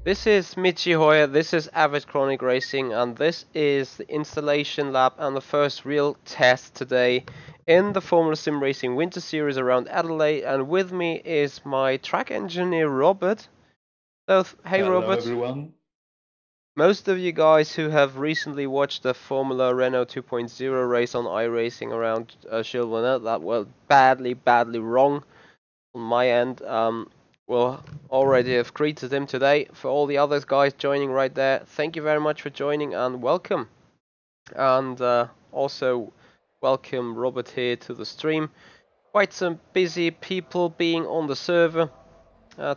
This is Michi Hoyer, this is Avid Chronic Racing, and this is the installation lab and the first real test today in the Formula SimRacing Winter Series around Adelaide, and with me is my track engineer Robert. So, hey Hello Robert, everyone. most of you guys who have recently watched the Formula Renault 2.0 race on iRacing around Chilwell, that was badly wrong on my end. We'll already have greeted him today. For all the other guys joining right there, thank you very much for joining and welcome. And also welcome Robert here to the stream. Quite some busy people being on the server.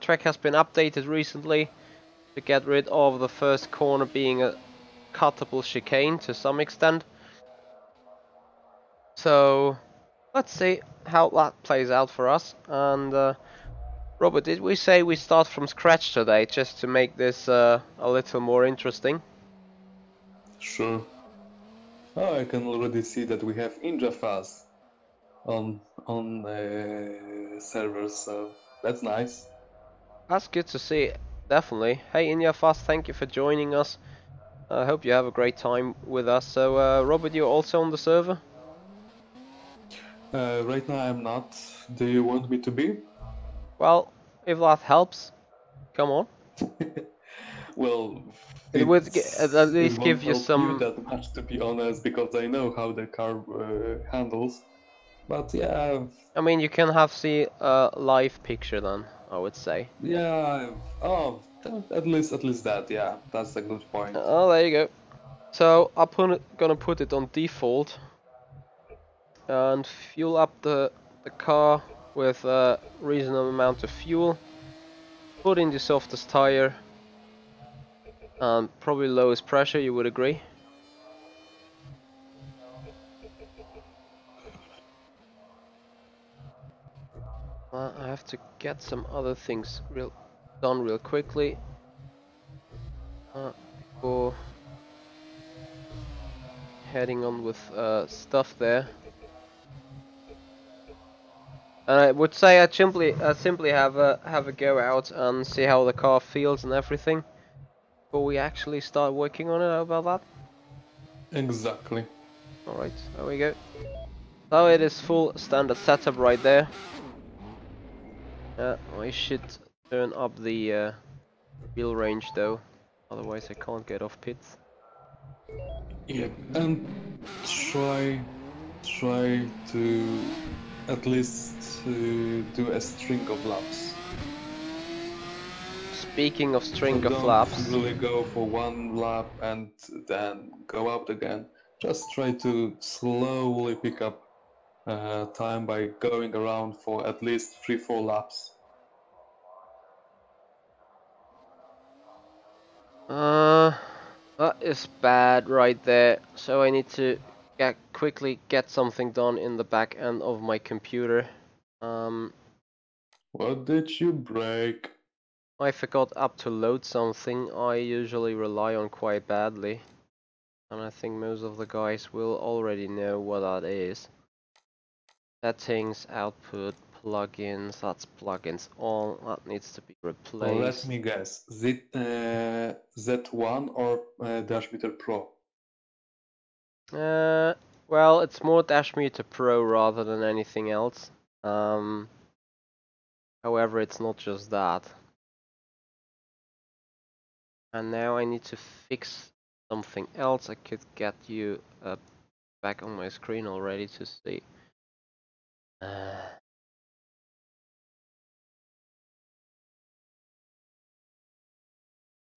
Track has been updated recently to get rid of the first corner being a cuttable chicane to some extent. So let's see how that plays out for us. And Robert, did we say we start from scratch today, just to make this a little more interesting? Sure. Oh, I can already see that we have InjaFast on servers, so that's nice. That's good to see, definitely. Hey Inyafast, thank you for joining us. I hope you have a great time with us. So, Robert, you're also on the server? Right now I'm not. Do you want me to be? Well, if that helps, come on. Well, It would at it least won't give you help you some. that much, to be honest, because I know how the car handles. But yeah, I mean, you can have see a live picture then, I would say. yeah. Oh, at least that. Yeah, that's a good point. Oh, there you go. So gonna put it on default and fuel up the car with a reasonable amount of fuel. Put in the softest tire and probably lowest pressure. You would agree? I have to get some other things done real quickly before heading on with stuff there. And I would say I simply have a go out and see how the car feels and everything before we actually start working on it. How about that? Exactly. Alright, there we go. So it is full standard setup right there. I should turn up the wheel range though, otherwise I can't get off pits. Yeah, and try to at least do a string of laps. Speaking of So string of don't laps, really go for one lap and then go out again. Just try to slowly pick up time by going around for at least 3-4 laps. that is bad right there. So I need to quickly get something done in the back end of my computer. What did you break? I forgot up to load something I usually rely on quite badly. And I think most of the guys will already know what that is. Settings, output, plugins, that's plugins on, that needs to be Let replaced. me guess. Z1 or Dash Meter Pro? Well, it's more Dash Meter Pro rather than anything else. However, it's not just that. And now I need to fix something else. I could get you back on my screen already to see.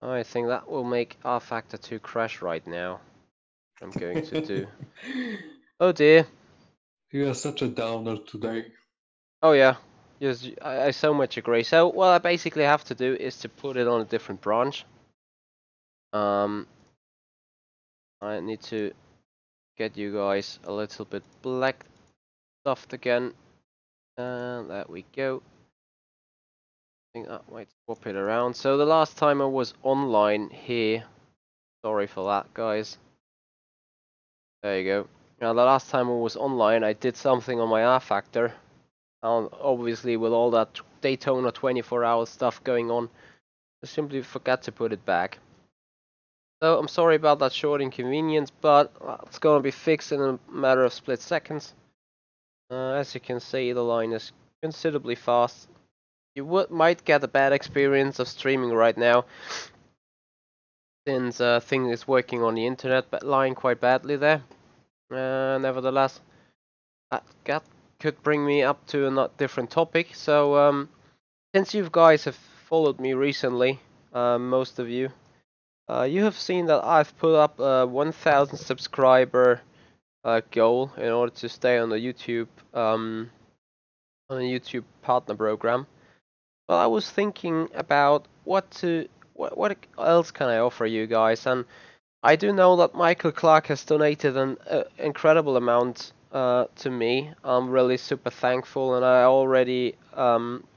I think that will make rFactor 2 crash right now. I'm going to do. Oh dear. You are such a downer today. Oh yeah. Yes, I so much agree. So what I basically have to do is to put it on a different branch. I need to get you guys a little bit black stuffed again. And there we go. I think that might swap it around. So the last time I was online here, sorry for that guys. There you go. Now the last time I was online I did something on my rFactor. And obviously with all that Daytona 24-hour stuff going on, I simply forgot to put it back. So I'm sorry about that short inconvenience, but it's gonna be fixed in a matter of split seconds. As you can see, the line is considerably fast. You might get a bad experience of streaming right now, since thing is working on the internet, but lying quite badly there. Nevertheless, that could bring me up to a different topic. So, since you guys have followed me recently, most of you, you have seen that I've put up a 1,000 subscriber goal in order to stay on the YouTube partner program. Well, I was thinking about what else can I offer you guys, and I do know that Michael Clark has donated an incredible amount to me. I'm really super thankful, and I already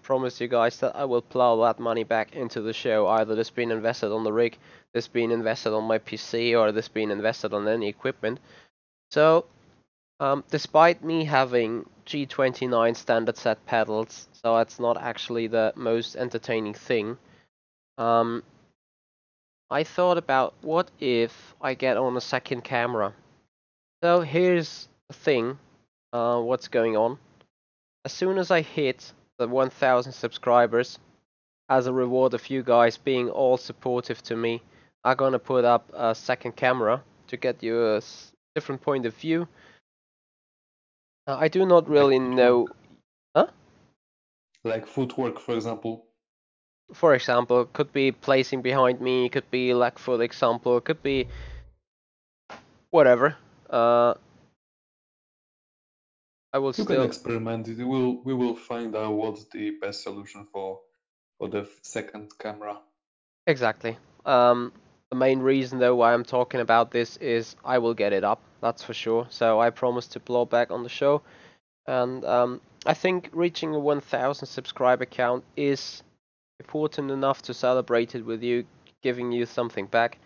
promised you guys that I will plow that money back into the show. Either this being invested on the rig, this being invested on my PC, or this being invested on any equipment. So, despite me having G29 standard set pedals, so it's not actually the most entertaining thing. I thought about what if I get on a second camera. So here's the thing, what's going on. As soon as I hit the 1,000 subscribers, as a reward of you guys being all supportive to me, I'm gonna put up a second camera to get you a different point of view. I do not really know. Huh? Like footwork, for example. For example, could be placing behind me, could be leg for example, could be whatever. I will You can still experiment. We will find out what's the best solution for the second camera. exactly. The main reason though why I'm talking about this is I will get it up, that's for sure. So I promise to blow back on the show, and I think reaching a 1,000 subscriber count is important enough to celebrate it with you, giving you something back.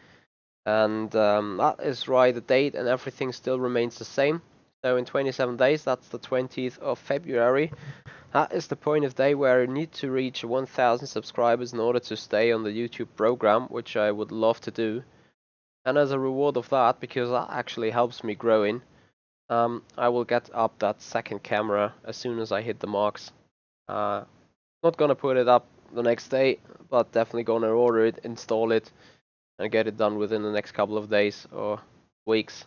And that is why the date and everything still remains the same. So in 27 days, that's the 20th of February. That is the point of day where I need to reach 1,000 subscribers in order to stay on the YouTube program, which I would love to do. And as a reward of that, because that actually helps me growing, I will get up that second camera as soon as I hit the marks. Not gonna put it up the next day, but definitely gonna order it, install it, and get it done within the next couple of days or weeks.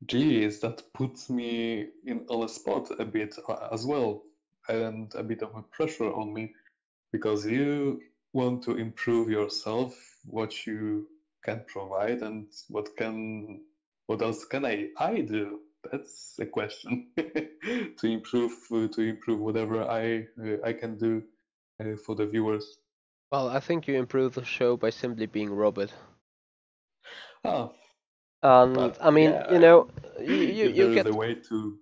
Geez, that puts me in on a spot a bit as well, and a bit of a pressure on me because you want to improve yourself, what you can provide, and what else can I do? That's a question to improve whatever I can do for the viewers. Well, I think you improve the show by simply being Robert. Ah, And but I mean, yeah, if you there is a get. way to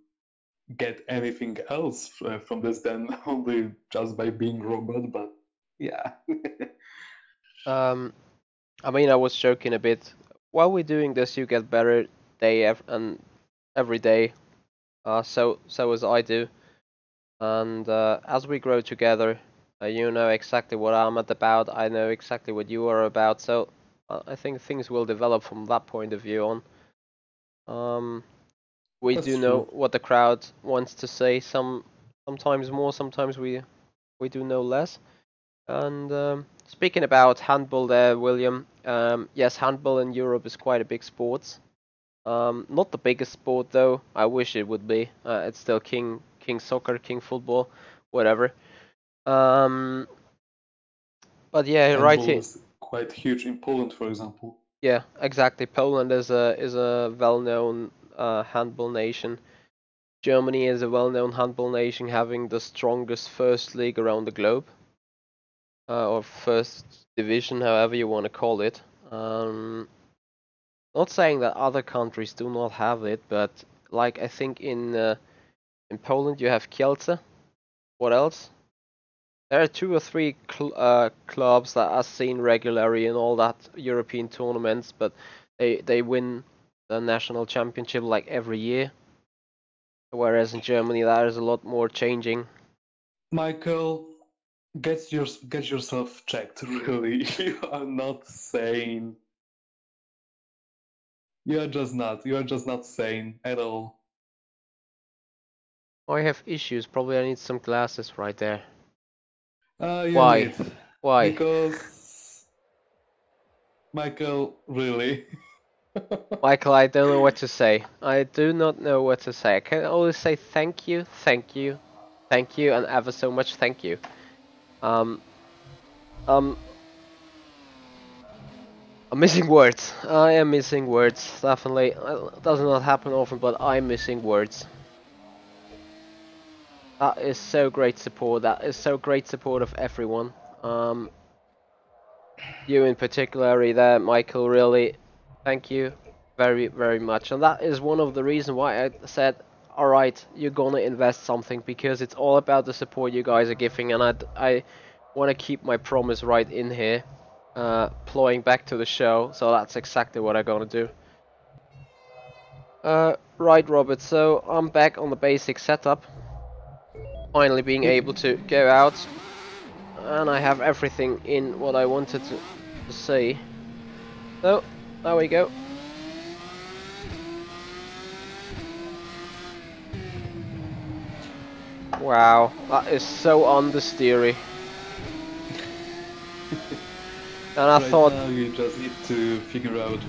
get anything else from this than only just by being robot, but yeah. Um, I mean, I was joking a bit. While we're doing this, you get better and every day. So as I do. And as we grow together, you know exactly what I'm about. I know exactly what you are about. So I think things will develop from that point of view on. Um, we That's do know true. what the crowd wants to say. Sometimes more, sometimes we do know less. And speaking about handball, there, William. Yes, handball in Europe is quite a big sport. Not the biggest sport though. I wish it would be. It's still king soccer, king football, whatever. Um, but yeah, right Handball here. is quite huge in Poland, for example. Yeah, exactly. Poland is a well-known handball nation. Germany is a well-known handball nation, having the strongest first league around the globe, or first division, however you want to call it. Not saying that other countries do not have it, but like I think in Poland you have Kielce. What else? There are two or three clubs that are seen regularly in all that European tournaments, but they win the national championship like every year. Whereas in Germany there is a lot more changing. Michael, get yourself checked, really. You are not sane. You are just not. You are just not sane at all. I have issues. Probably I need some glasses right there. You Why? need. Why? Because, Michael, really. Michael, I don't know what to say. I do not know what to say. I can only say thank you, thank you, thank you, and ever so much thank you. Um, um, I'm missing words. I am missing words. Definitely, it does not happen often, but I'm missing words. That is so great support. That is so great support of everyone. Um, you in particular, there, Michael. Really, thank you very, very much. And that is one of the reasons why I said, all right, you're gonna invest something, because it's all about the support you guys are giving, and I want to keep my promise right in here, plowing back to the show. So that's exactly what I'm gonna do. Right, Robert. So I'm back on the basic setup. Finally being Yep. able to go out, and I have everything in what I wanted to see. So there we go. Wow, that is so understeery. And I Right thought, now, you just need to figure out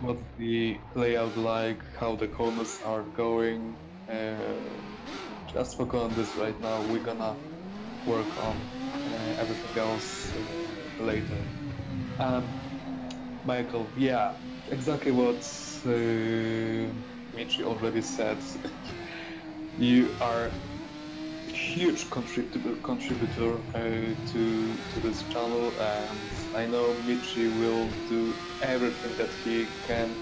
what's the layout like, how the corners are going. Just focus on this right now. We're gonna work on everything else later. Um, Michael, yeah, exactly what Michi already said. You are a huge contributor to this channel, and I know Michi will do everything that he can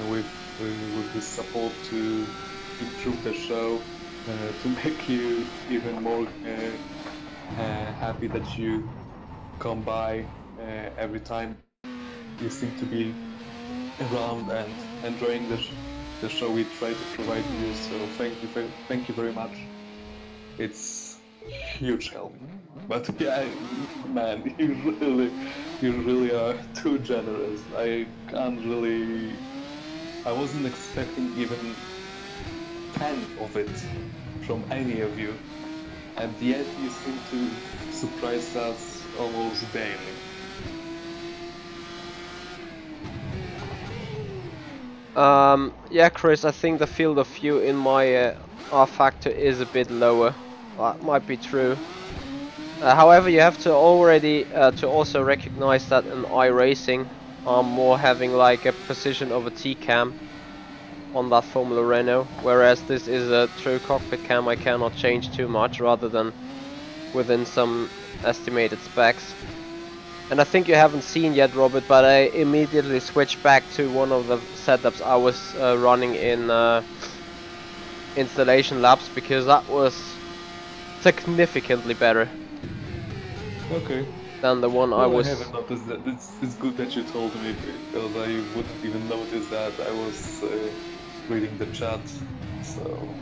with this support to improve the show, to make you even more happy that you come by every time. You seem to be around and enjoying the show we try to provide you. So thank you very much. It's huge help. But yeah, man, you really are too generous. I can't really. I wasn't expecting even 10 of it from any of you, and yet you seem to surprise us almost daily. Yeah, Chris, I think the field of view in my rFactor is a bit lower. That might be true. However, you have to already to also recognize that in iRacing, I'm more having like a position of a T-cam on that Formula Renault, whereas this is a true cockpit cam. I cannot change too much rather than within some estimated specs. And I think you haven't seen yet, Robert, but I immediately switched back to one of the setups I was running in installation labs, because that was significantly better Okay. than the one I Well, I was. haven't noticed that. It's good that you told me, because I wouldn't even notice that. I was reading the chat, so.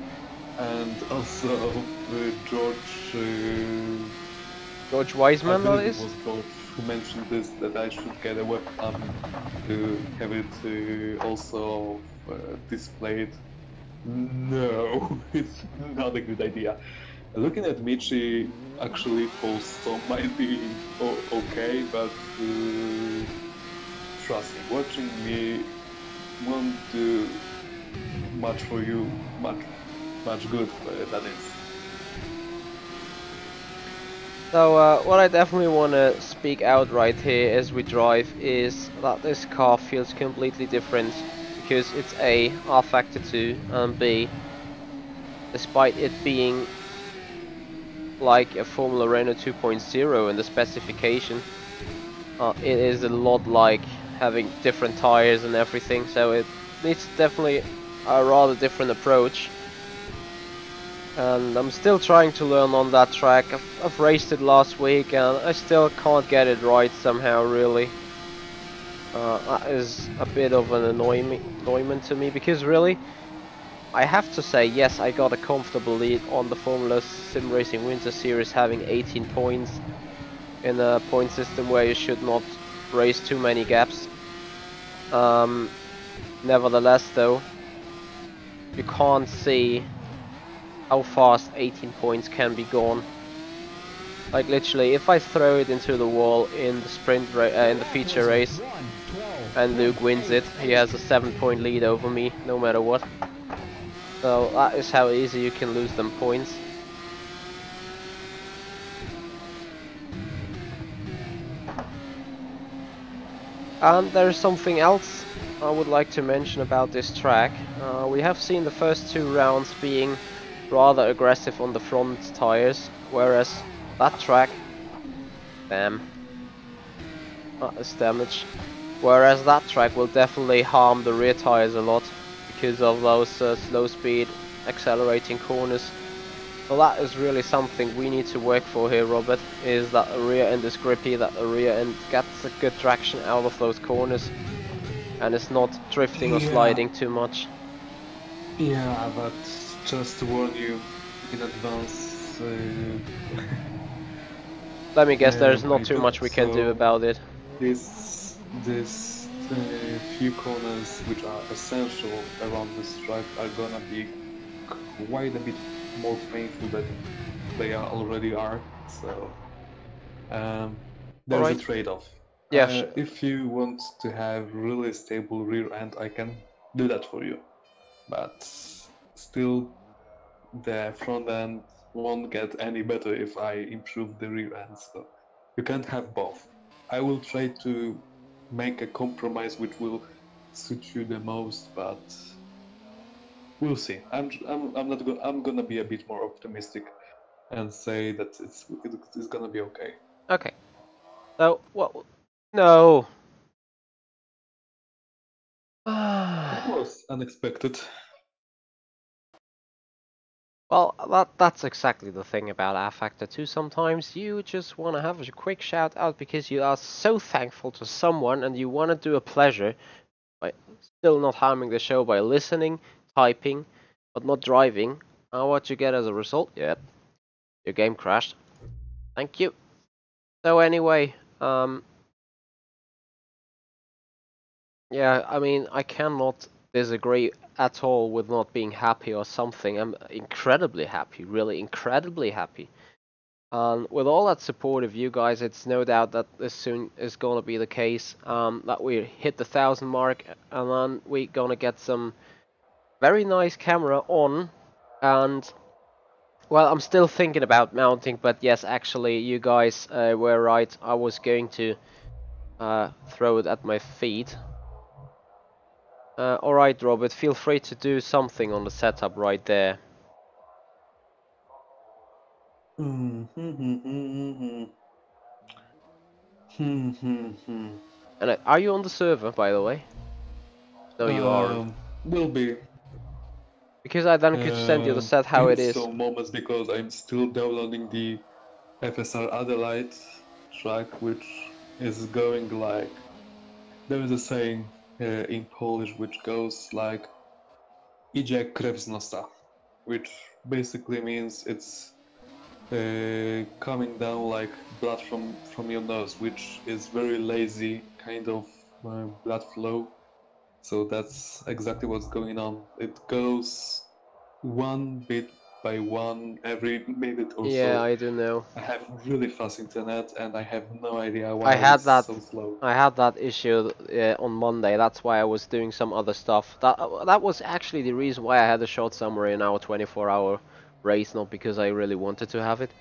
And also, George, George I Wiseman, that believe it is? was George who mentioned this, that I should get a webcam to have it also displayed. No, it's not a good idea. Looking at Michi actually post might be okay, but trust me, watching me won't do much for you, much good, that is. So what I definitely want to speak out right here as we drive is that this car feels completely different, because it's A, rFactor 2, and B, despite it being like a Formula Renault 2.0 in the specification, it is a lot like having different tires and everything, so it needs definitely a rather different approach. And I'm still trying to learn on that track. I've raced it last week and I still can't get it right somehow, really. That is a bit of an annoyment to me, because really, I have to say, yes, I got a comfortable lead on the Formula SimRacing Winter Series, having 18 points in a point system where you should not race too many gaps. Nevertheless, though, you can't see how fast 18 points can be gone. Like literally, if I throw it into the wall in the in the feature race, and Luke wins it, he has a 7-point lead over me, no matter what. So that is how easy you can lose them points. And there is something else I would like to mention about this track. We have seen the first 2 rounds being rather aggressive on the front tires, whereas that track, damn, that is damage. Whereas that track will definitely harm the rear tires a lot because of those slow speed accelerating corners. So that is really something we need to work for here, Robert, is that the rear end is grippy, that the rear end gets a good traction out of those corners and is not drifting or sliding too much. Yeah, but just to warn you in advance. Let me guess, there's not too much we can do about it. This few corners which are essential around this track are gonna be quite a bit more painful than they already are. So there's a trade-off. Yeah. If you want to have really stable rear end, I can do that for you. But still, the front end won't get any better if I improve the rear end. So you can't have both. I will try to make a compromise which will suit you the most, but we'll see. I'm gonna be a bit more optimistic and say that it's gonna be okay. Okay. So what? No. That was unexpected. Well, that's exactly the thing about rFactor 2. Sometimes you just want to have a quick shout out because you are so thankful to someone and you want to do a pleasure by still not harming the show by listening, typing, but not driving. And what you get as a result? Yep, your game crashed. Thank you. So anyway, yeah, I mean, I cannot disagree at all with not being happy or something. I'm incredibly happy, really incredibly happy. With all that support of you guys, it's no doubt that this soon is gonna be the case. That we hit the 1,000 mark, and then we gonna get some very nice camera on. And well, I'm still thinking about mounting, but yes, actually, you guys were right. I was going to throw it at my feet. Alright, Robert, feel free to do something on the setup right there. And are you on the server, by the way? No, you aren't. Will be. Because I then could send you the set how it is. In some moments, because I'm still downloading the FSR Adelaide track, which is going like... There is a saying in Polish which goes like "idzie krew z nosa," which basically means it's coming down like blood from your nose, which is very lazy kind of blood flow. So that's exactly what's going on. It goes one bit by one every minute or so. Yeah, I do know. I have really fast internet and I have no idea why it's so slow. I had that issue on Monday. That's why I was doing some other stuff. That was actually the reason why I had a short summary in our 24-hour race, not because I really wanted to have it.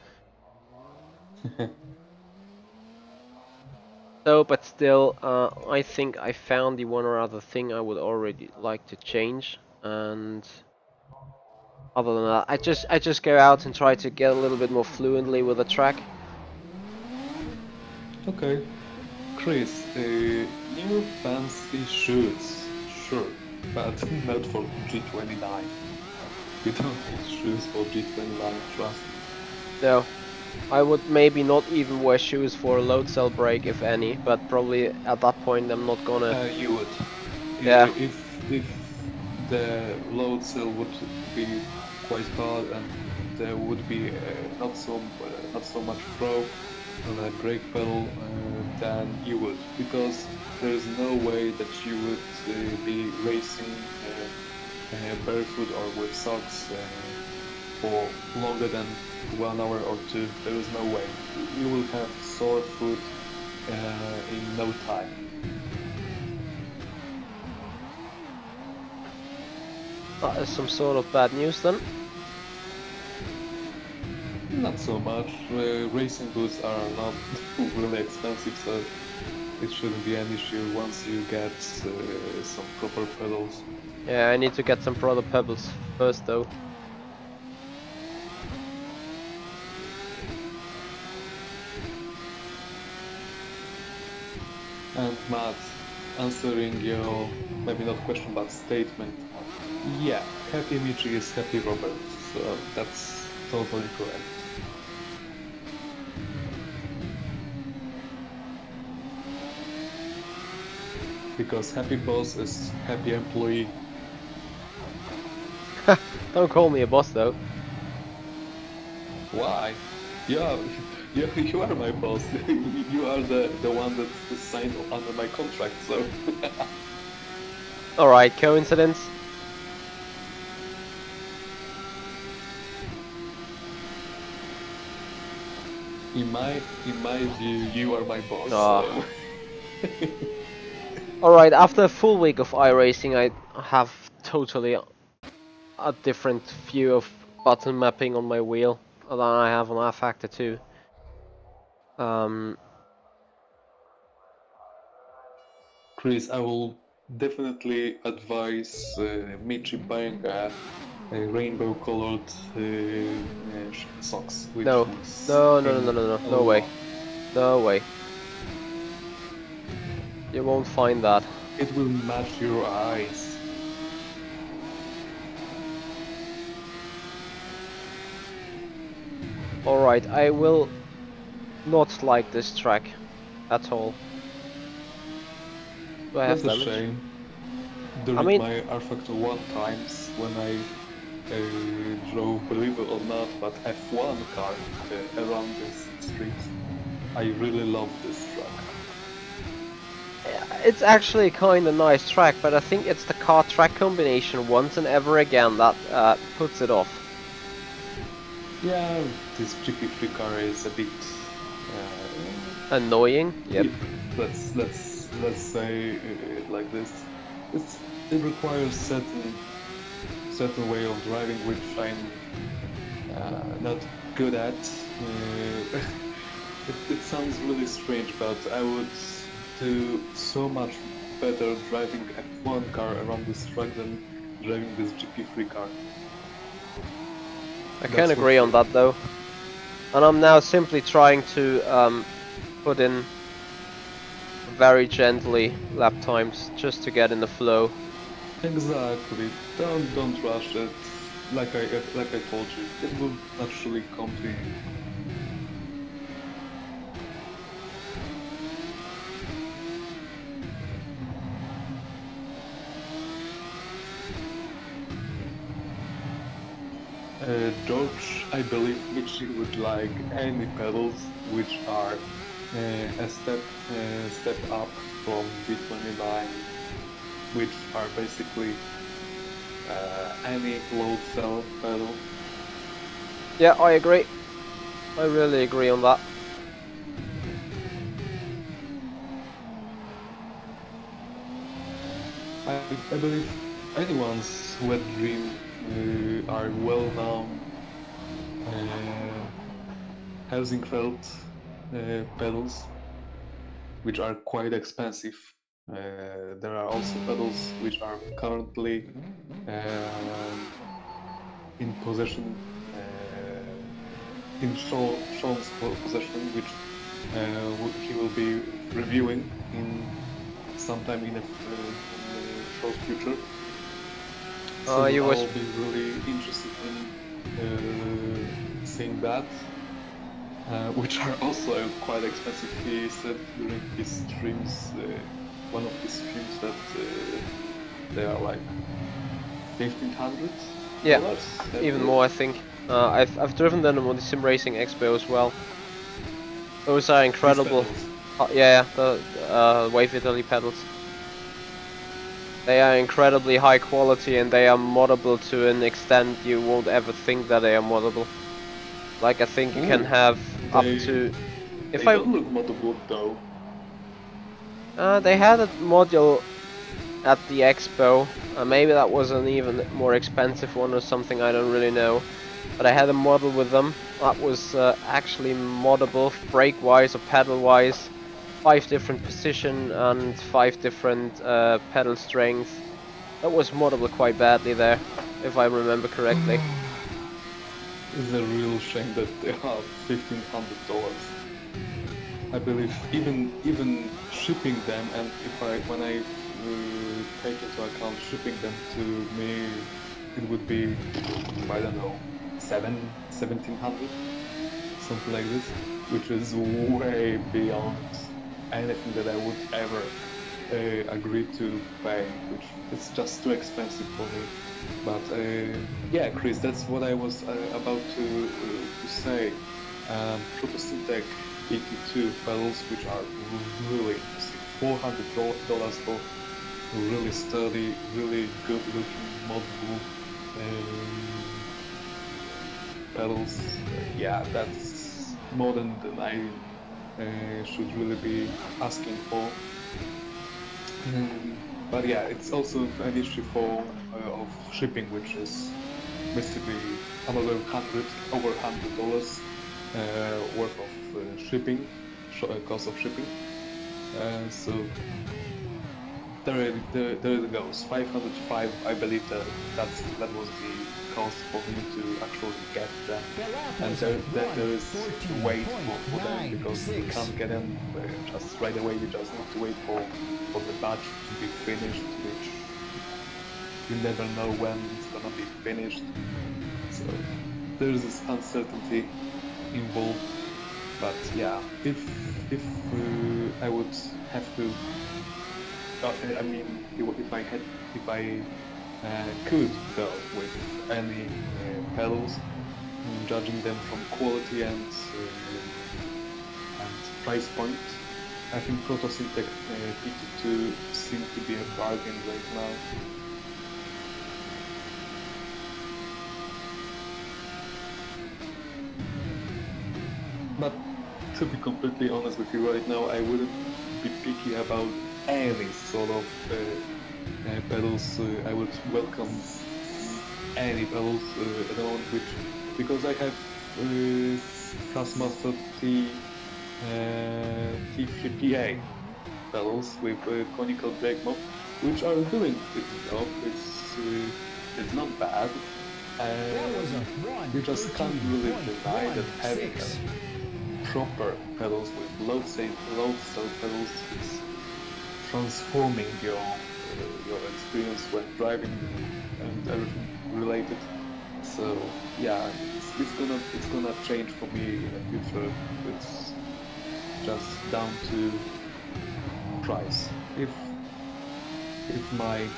So, but still, I think I found the one or other thing I would already like to change, and other than that, I just go out and try to get a little bit more fluently with the track. Okay, Chris, new fancy shoes, sure, but not for G29. You don't need shoes for G29, trust me. No. I would maybe not even wear shoes for a load cell break, if any, but probably at that point I'm not gonna... You would. Yeah. If the load cell would be quite hard, and there would be not so much throw on a brake pedal than you would, because there is no way that you would be racing barefoot or with socks for longer than 1 hour or two. There is no way. You will have sore foot in no time. That is some sort of bad news then. Not so much. Racing boots are not really expensive, so it shouldn't be an issue once you get some proper pedals. Yeah, I need to get some proper pebbles first though. And Matt, answering your, maybe not question, but statement, yeah, happy Michi is happy Robert, so that's totally correct. Because happy boss is happy employee. Don't call me a boss though. Why? Yeah, you are my boss. You are the one that is signed under my contract, so... Alright, coincidence? In my view, you are my boss. Ah. So. Alright, after a full week of iRacing, I have totally a different view of button mapping on my wheel than I have on rFactor 2. Chris, I will definitely advise Michi buying a rainbow-colored socks. Which No, is no way. No way. You won't find that. It will match your eyes. Alright, I will not like this track at all. Do I have That's a damage? shame. During my rFactor 1 times, when I drove, believe it or not, but F1 car around this street, I really love this track. It's actually kind of nice track, but I think it's the car-track combination once and ever again that puts it off. Yeah, this GP3 car is a bit annoying. Yep. Let's say it like this. It requires certain way of driving, which I'm not good at. It sounds really strange, but I would do so much better driving F1 car around this track than driving this GP3 car. I can agree on that though. And I'm now simply trying to put in very gently lap times just to get in the flow. Exactly. Don't rush it. Like I told you, it will naturally come to you. George, I believe Michi would like any pedals which are a step up from B29, which are basically any load cell pedal. Yeah, I agree. I really agree on that. I believe anyone's wet dream are well-known Helsingfeld pedals, which are quite expensive. There are also pedals which are currently in possession, in Sean's possession, which he will be reviewing in sometime in a short future. So I will be really interested in seeing that, which are also quite expensive. He said during his streams, one of his streams, that they are like $1,500. Yeah, even more I think. I've driven them on the SimRacing Expo as well. Those are incredible. Yeah, the Wave Italy pedals. They are incredibly high quality and they are moddable to an extent you won't ever think that they are moddable. Like I think you can have up to. If they don't look moddable though. They had a module at the expo. Maybe that was an even more expensive one or something. I don't really know. But I had a model with them that was actually moddable, brake-wise or pedal-wise. 5 different position and 5 different pedal strength. That was moddable quite badly there, if I remember correctly. It's a real shame that they are $1,500. I believe even shipping them, and when I take into account shipping them to me, it would be, I don't know, $1,700, something like this, which is way beyond anything that I would ever agree to pay, which is just too expensive for me. But yeah, Chris, that's what I was about to say. Protosynthetic 82 pedals, which are really interesting. $400 for really sturdy, really good looking module pedals. Yeah, that's more than I should really be asking for. But yeah, it's also an issue of shipping, which is basically another over $100 worth of shipping, cost of shipping. So there it goes. 505. I believe that was the cost for me to actually get them, and there is wait for them, because you can't get them just right away. You just need to wait for the batch to be finished, which you never know when it's gonna be finished. So there's this uncertainty involved. But yeah, if I would have to, I mean, if I could go with any pedals, judging them from quality and price point, I think Protosynthetic 52 seem to be a bargain right now. But to be completely honest with you right now, I wouldn't be picky about any sort of pedals. I would welcome any pedals at the moment, because I have Trustmaster T3PA pedals with conical brake mob, which are doing its job. It's not bad. You just can't really deny that having proper pedals with load cell pedals is transforming your experience when driving and everything related. So yeah, it's gonna change for me in the future. It's just down to price. If my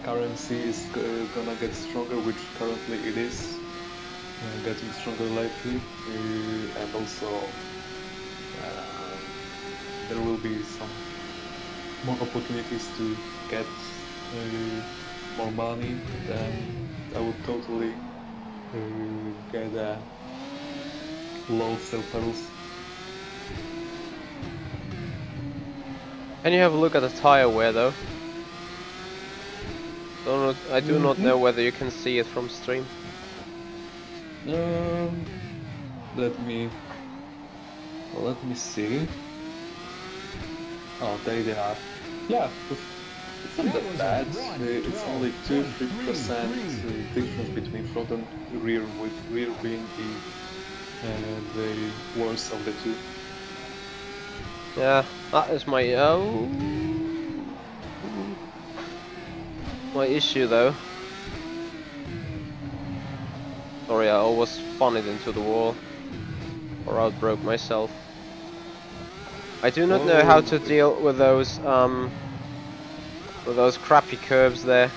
currency is gonna get stronger, which currently it is getting stronger lately, and also there will be some more opportunities to get more money, then I would totally get a low cell pedals. Can you have a look at the tire wear though? I do not know whether you can see it from stream. Let me see. Oh, there they are. Yeah, it's not that bad. It's only 2-3% difference between front and rear, with rear being the worst of the two. Yeah, that is my issue though. Sorry, I almost spun it into the wall, or outbroke myself. I do not know how to deal with those with those crappy curves there.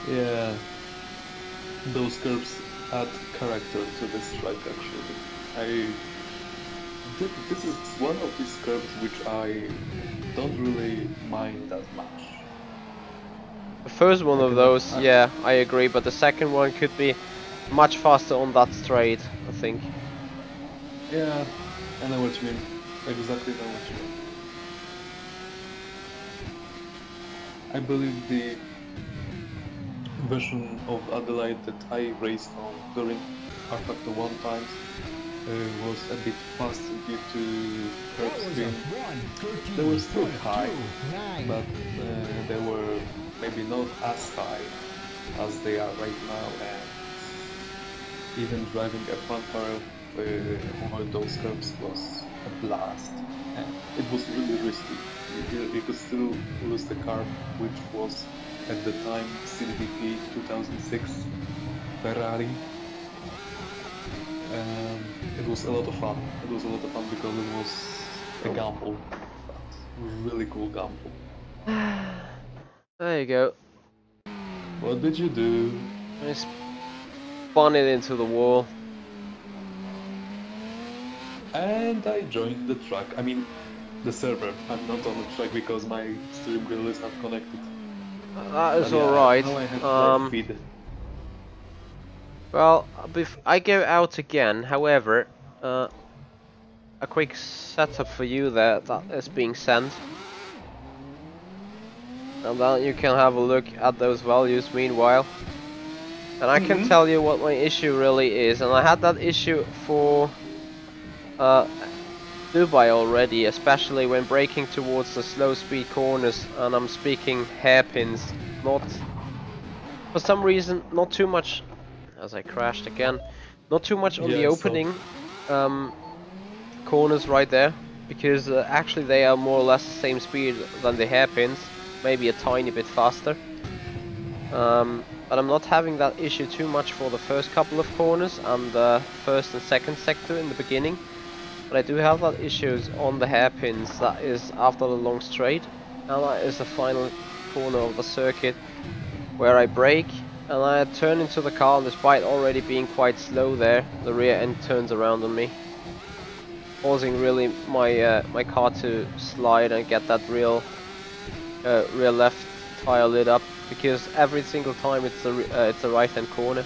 Yeah, those curves add character to this track actually. This is one of these curves which I don't really mind that much. The first one of those, yeah, I agree, but the second one could be much faster on that straight, I think. Yeah, I know what you mean. Exactly know what you mean. I believe the version of Adelaide that I raced on during rFactor 1 times was a bit fast due to curb spin. They were still high, but they were maybe not as high as they are right now, and even driving a front barrel over those curves was a blast. And it was really risky. You could still lose the car, which was at the time CDP 2006 Ferrari. It was a lot of fun. It was a lot of fun because it was a gamble, but really cool gamble. There you go. What did you do? I spun it into the wall. And I joined the track. I mean, the server. I'm not on the track because my stream wheel is not connected. That is alright. Now I have live feed. Well, I go out again, however, a quick setup for you there that is being sent. And then you can have a look at those values meanwhile. And I can tell you what my issue really is, and I had that issue for Dubai already, especially when braking towards the slow speed corners, and I'm speaking hairpins, not, for some reason, not too much, as I crashed again, not too much on the opening corners right there, because actually they are more or less the same speed than the hairpins, maybe a tiny bit faster. But I'm not having that issue too much for the first couple of corners and the first and second sector in the beginning. But I do have that issues on the hairpins, that is after the long straight, and that is the final corner of the circuit where I brake and I turn into the car, and despite already being quite slow there, the rear end turns around on me, causing really my car to slide and get that rear left tire lit up, because every single time it's a right hand corner.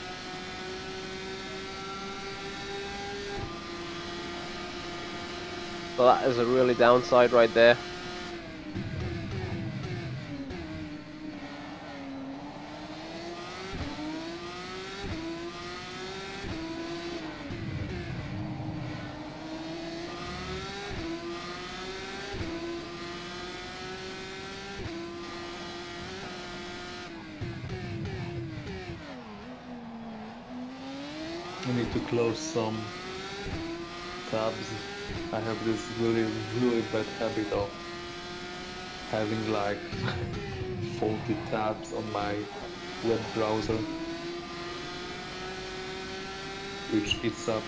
So that is a really downside right there. I need to close some tabs. I have this really bad habit of having like 40 tabs on my web browser, which eats up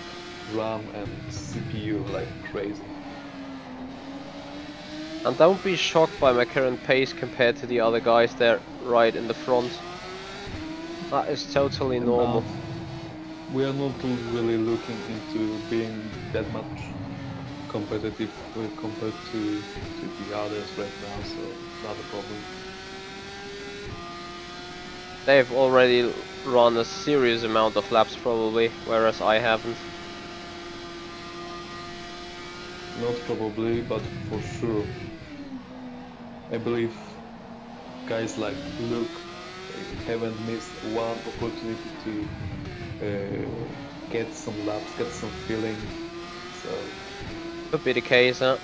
RAM and CPU like crazy. And don't be shocked by my current pace compared to the other guys there right in the front. That is totally normal. We are not really looking into being that much competitive compared to the others right now, so not a problem. They've already run a serious amount of laps probably, whereas I haven't. Not probably, but for sure. I believe guys like Luke haven't missed one opportunity to get some laps, get some feeling, so... Could be the case, huh?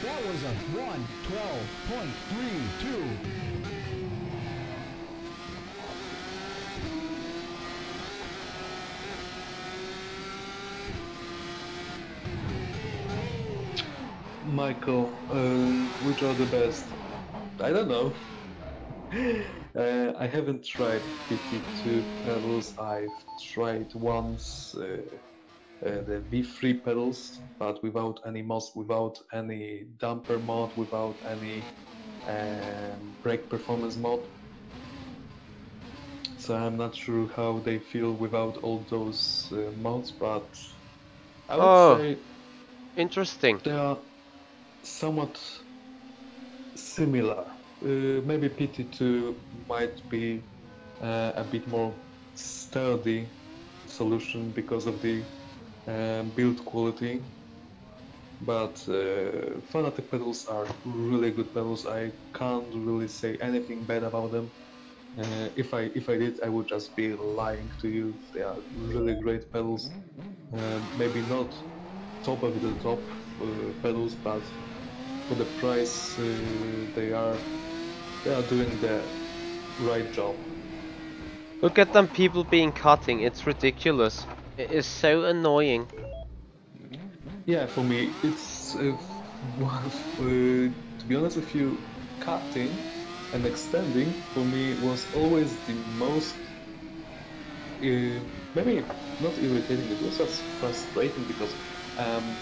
That was a 1:12.32. Michael, which are the best? I don't know. I haven't tried PT2 pedals. I've tried once the V3 pedals, but without any mods, without any damper mod, without any brake performance mod. So I'm not sure how they feel without all those mods, but I would Oh, say interesting. they are somewhat similar. Maybe PT2 might be a bit more sturdy solution because of the build quality, but Fanatic pedals are really good pedals. I can't really say anything bad about them. If I did, I would just be lying to you. They are really great pedals. Maybe not top of the top pedals, but for the price, they are doing the right job. Look at them people being cutting. It's ridiculous. It is so annoying. Yeah, for me, it's to be honest with you, cutting and extending for me was always the most maybe not irritating. It was just frustrating because um,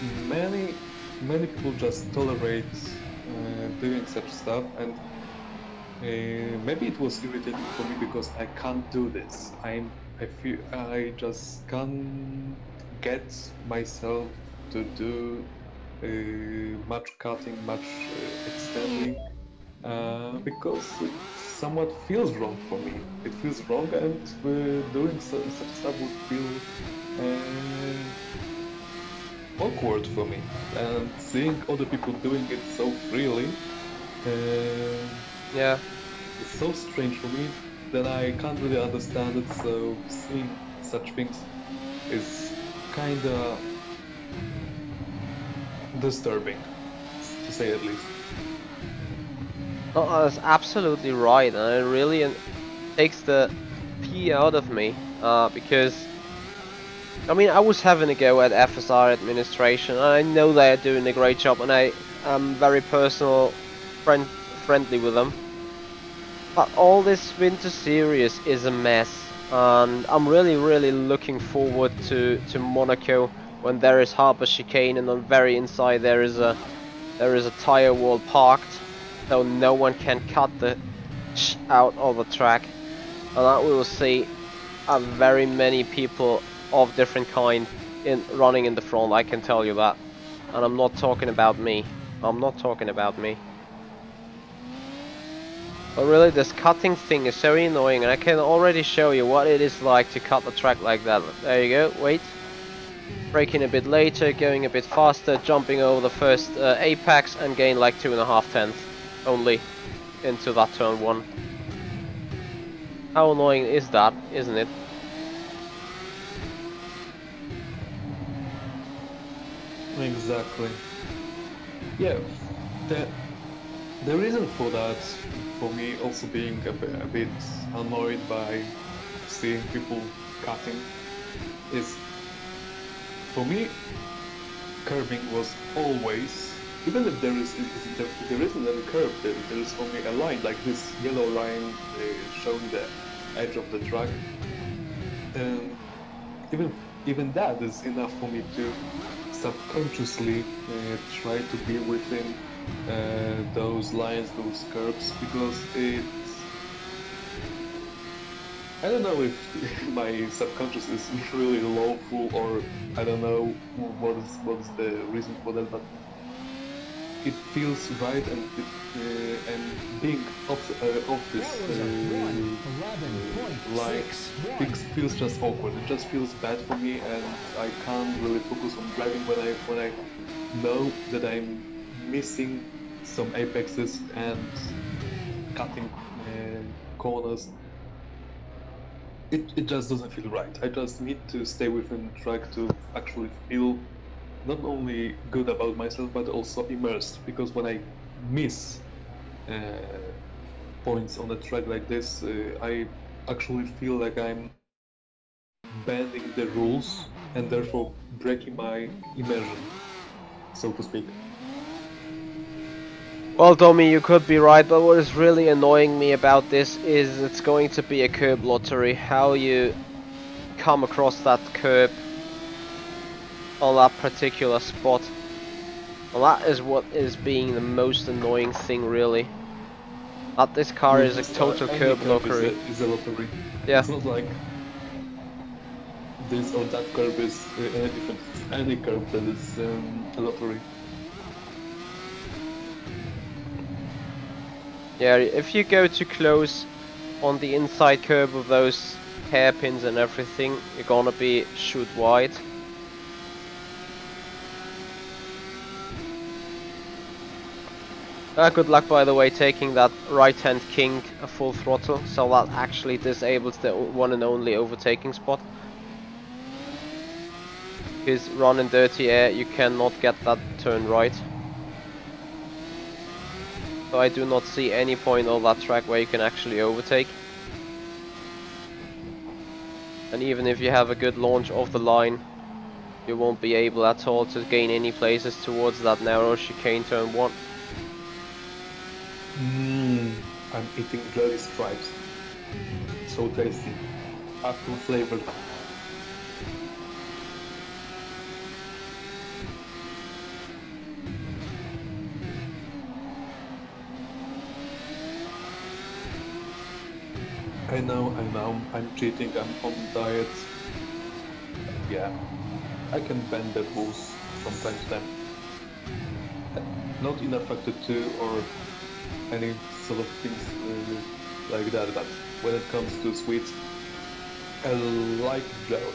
many people just tolerate doing such stuff, and maybe it was irritating for me because I can't do this. I feel I just can't get myself to do much cutting, much extending, because it somewhat feels wrong for me. It feels wrong, and doing such stuff would feel awkward for me. And seeing other people doing it so freely. Yeah. It's so strange for me that I can't really understand it, so seeing such things is kinda disturbing, to say at least. Oh, that's absolutely right, and it really takes the pee out of me. Because I mean, I was having a go at FSR administration, and I know they are doing a great job, and I am very friendly with them. But all this winter series is a mess, and I'm really looking forward to Monaco when there is Harbour Chicane, and on the very inside there is a tire wall parked, so no one can cut the out of the track, and that we will see very many people of different kind running in the front. I can tell you that, and I'm not talking about me. I'm not talking about me. But really, this cutting thing is so annoying, and I can already show you what it is like to cut the track like that. There you go, wait. Braking a bit later, going a bit faster, jumping over the first apex, and gain like 2.5 tenths only into that turn 1. How annoying is that, isn't it? Exactly. Yeah, the, the reason for that, for me also being a bit annoyed by seeing people cutting, is for me curbing was always, even if there isn't any curve, there is only a line like this yellow line showing the edge of the track, and even that is enough for me to subconsciously try to be within those lines, those curves, because I don't know if my subconscious is really lawful, or I don't know what's the reason for that, but it feels right, and being off this line feels just awkward. It just feels bad for me, and I can't really focus on driving when I know that I'm missing some apexes and cutting corners. It just doesn't feel right. I just need to stay within the track to actually feel not only good about myself, but also immersed, because when I miss points on a track like this, I actually feel like I'm bending the rules and therefore breaking my immersion, so to speak. Well, Tommy, you could be right, but what is really annoying me about this is it's going to be a curb lottery. How you come across that curb on that particular spot. Well, that is what is being the most annoying thing, really. That this car With is a this total any curb curve lottery. is a lottery. Yeah. It's not like this or that curve is any different. Any curve that is a lottery. Yeah, if you go too close on the inside curb of those hairpins and everything, you're gonna be shoot wide. Good luck, by the way, taking that right-hand king full throttle, so that actually disables the one and only overtaking spot. Because running dirty air, you cannot get that turn right. So I do not see any point on that track where you can actually overtake. And even if you have a good launch off the line, you won't be able at all to gain any places towards that narrow chicane turn 1. I'm eating jelly stripes. So tasty. Apple flavored. I know, I'm cheating, I'm on diet. Yeah, I can bend the rules from time to time. Not in rFactor 2 or any sort of things like that, but when it comes to sweets, I like jelly.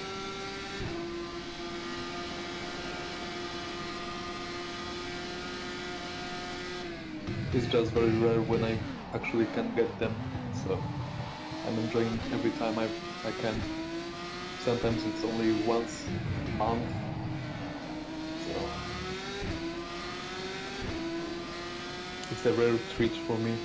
It's just very rare when I actually can get them, so I'm enjoying every time I can. Sometimes it's only once a month, so it's a rare treat for me.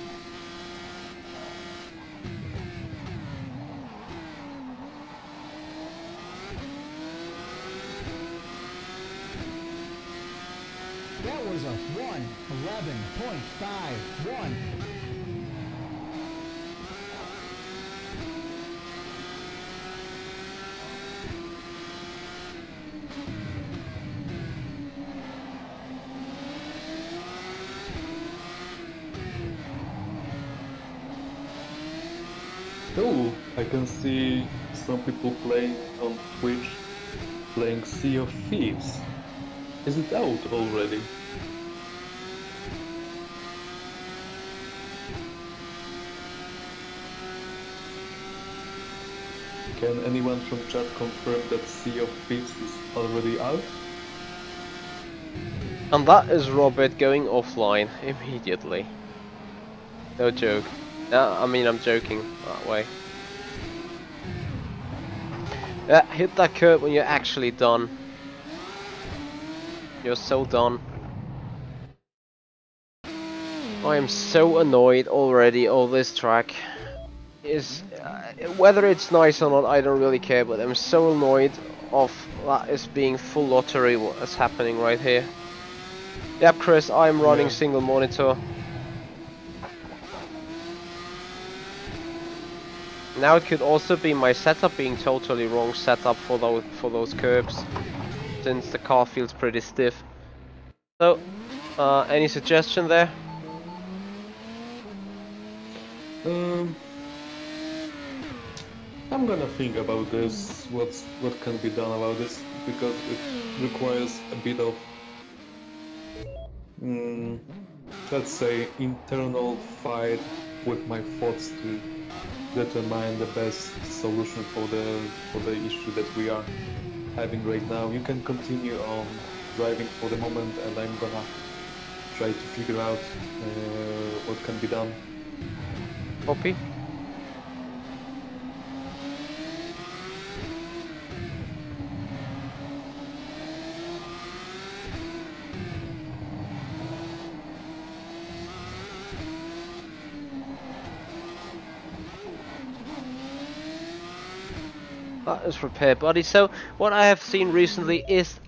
That was a 1:11.51. Oh, I can see some people playing on Twitch, playing Sea of Thieves. Is it out already? Can anyone from chat confirm that Sea of Thieves is already out? And that is Robert going offline immediately. No joke. I mean, I'm joking that way. Yeah, hit that curb when you're actually done. You're so done. I am so annoyed already of this track. Whether it's nice or not, I don't really care, but I'm so annoyed of that is being full lottery what is happening right here. Yep, Chris, I'm running single monitor. Now it could also be my setup being totally wrong setup for those curbs, since the car feels pretty stiff. So, any suggestion there? I'm gonna think about this, what can be done about this, because it requires a bit of, let's say, internal fight with my thoughts to determine the best solution for the issue that we are having right now. You can continue on driving for the moment, and I'm gonna try to figure out what can be done. Copy. That is repair, buddy. So what I have seen recently is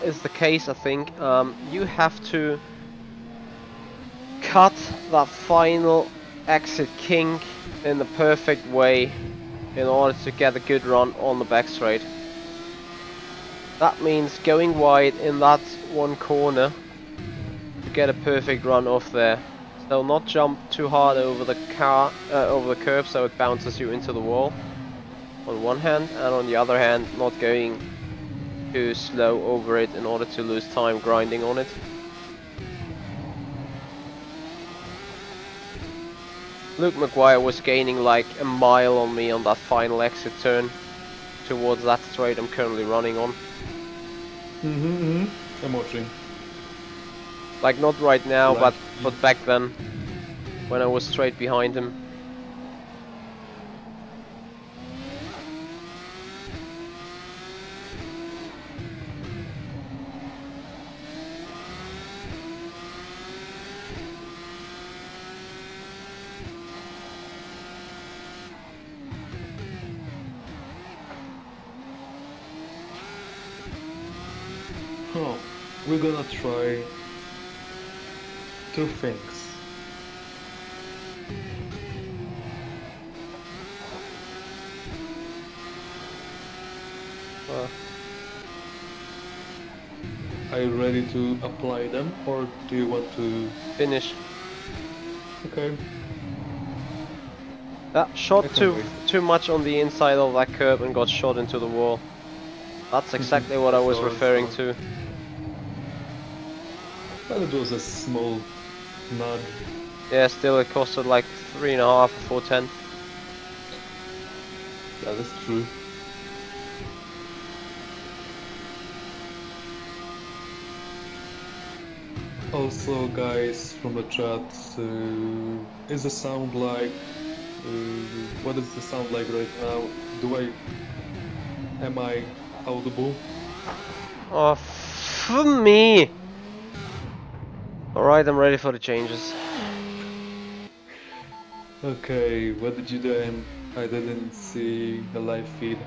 is the case. I think you have to cut that final exit kink in the perfect way in order to get a good run on the back straight. That means going wide in that one corner to get a perfect run off there. So not jump too hard over the over the curb so it bounces you into the wall on one hand, and on the other hand not going too slow over it in order to lose time grinding on it. Luke McGuire was gaining like a mile on me on that final exit turn towards that straight I'm currently running on. I'm watching. Like not right now, Right. but back then, when I was straight behind him. Oh, we're gonna try two things. Are you ready to apply them, or do you want to Finish. Okay. That shot I can't wait. too much on the inside of that curb and got shot into the wall. That's exactly what I was referring to. But it was a small nudge. Yeah, still it costed like 3.5 or 4/10. That is true. Also, guys from the chat, is the sound like? What is the sound like right now? Am I audible? Oh, for me! Alright, I'm ready for the changes. Okay, what did you do? I didn't see the live feed.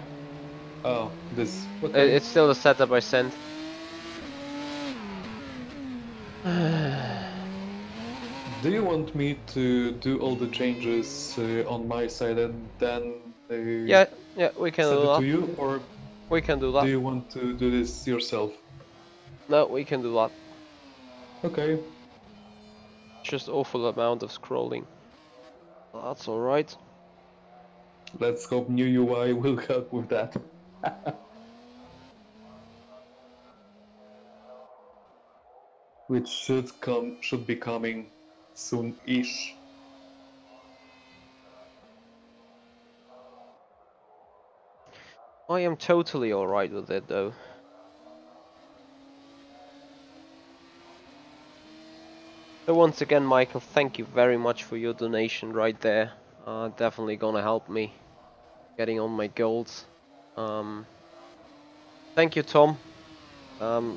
Oh, this. Okay. It's still the setup I sent. Do you want me to do all the changes on my side and then Yeah, we can send do it to that. you, or We can do do that. you want to do this yourself? No, we can do that. Okay. Just awful amount of scrolling. That's alright. Let's hope new UI will help with that. Which should be coming soon-ish. I am totally alright with it though. So once again, Michael, thank you very much for your donation right there. Definitely gonna help me getting on my goals. Thank you, Tom.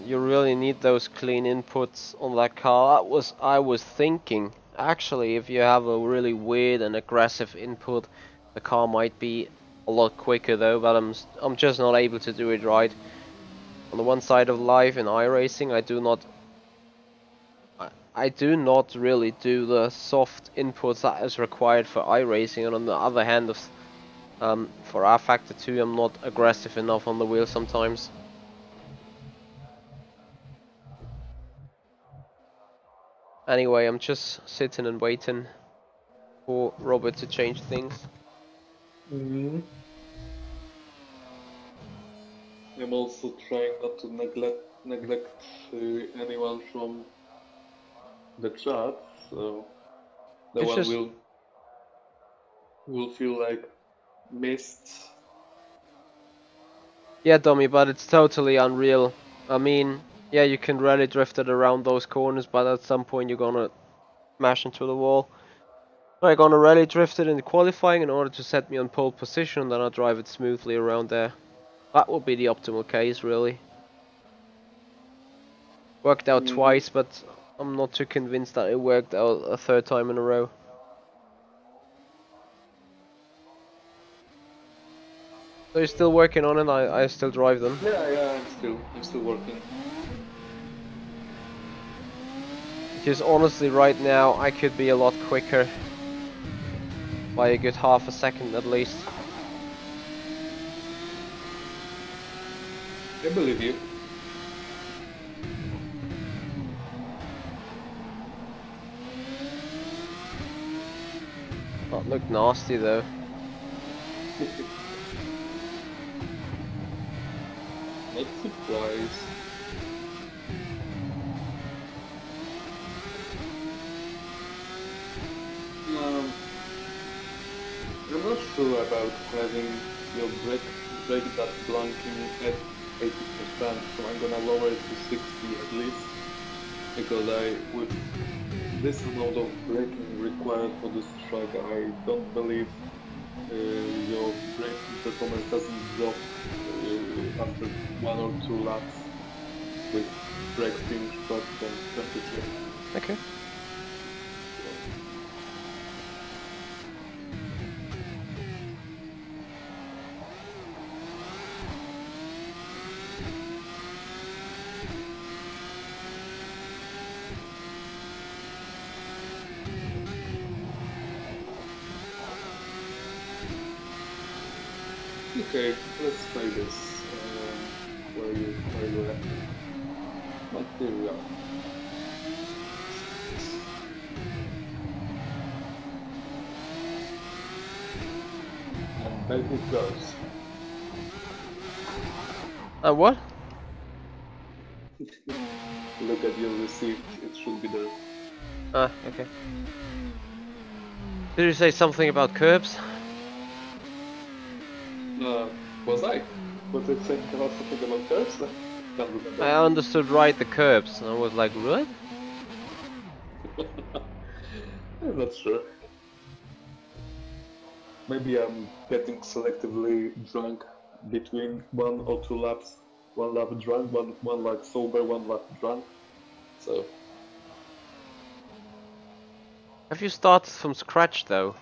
You really need those clean inputs on that car. I was thinking, actually, if you have a really weird and aggressive input, the car might be a lot quicker though, but I'm just not able to do it right. On the one side of life in iRacing, I do not really do the soft inputs that is required for iRacing, and on the other hand, for rFactor 2, I'm not aggressive enough on the wheel sometimes. Anyway, I'm just sitting and waiting for Robert to change things. I'm also trying not to neglect anyone from the chat, so no It's one just will feel like missed. Yeah, dummy, but it's totally unreal. I mean, yeah, you can rally drift it around those corners, but at some point you're gonna smash into the wall. I'm gonna rally drift it in the qualifying in order to set me on pole position, then I'll drive it smoothly around there. That would be the optimal case, really. Worked out twice, but I'm not too convinced that it worked out a third time in a row. So you're still working on it? I still drive them. Yeah, I'm still working. Because honestly, right now, I could be a lot quicker. By a good half a second at least. I believe you. That looked nasty though. Not surprised. I'm not sure about having your brake that blanking at 80%, so I'm gonna lower it to 60 at least, because with this amount of braking required for this track, I don't believe your braking performance doesn't drop after 1 or 2 laps with brake being shot from 23. Okay. Okay, let's try this. Where you at? Material. And back it goes. What? Look at your receipt, it should be there. Ah, okay. Did you say something about curbs? Was I? Was I saying about something about curves? Can't remember. I understood right the curbs, and I was like, what? I'm not sure. Maybe I'm getting selectively drunk between 1 or 2 laps. 1 lap drunk, one lap sober, 1 lap drunk. So. Have you started from scratch though?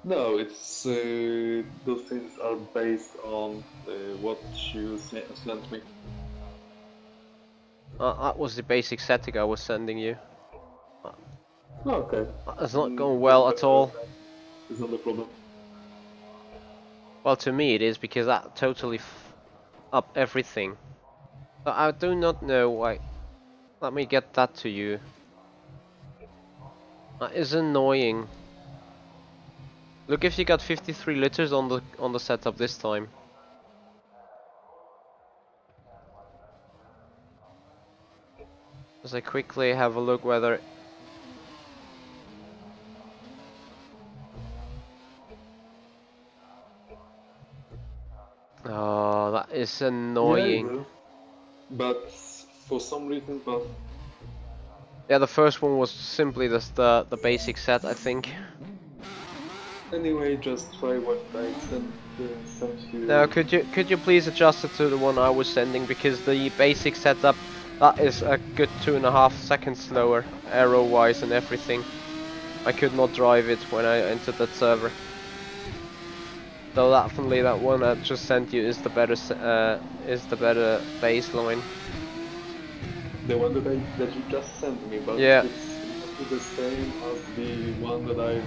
No, it's those things are based on what you sent me. That was the basic setting I was sending you. Okay. It's not going well at all. It's not a problem. Well, to me it is, because that totally up everything. But I do not know why. Let me get that to you. That is annoying. Look if you got 53 liters on the setup this time. As I quickly have a look whether. Oh, that is annoying. Yeah, but for some reason, but yeah, the first one was simply just the basic set, I think. anyway, just try what I sent you. Now, could you please adjust it to the one I was sending, because the basic setup, that is a good 2.5 seconds slower, arrow-wise and everything. I could not drive it when I entered that server. So definitely that one I just sent you is the better baseline. The one that you just sent me, but yeah. It's the same as the one that I.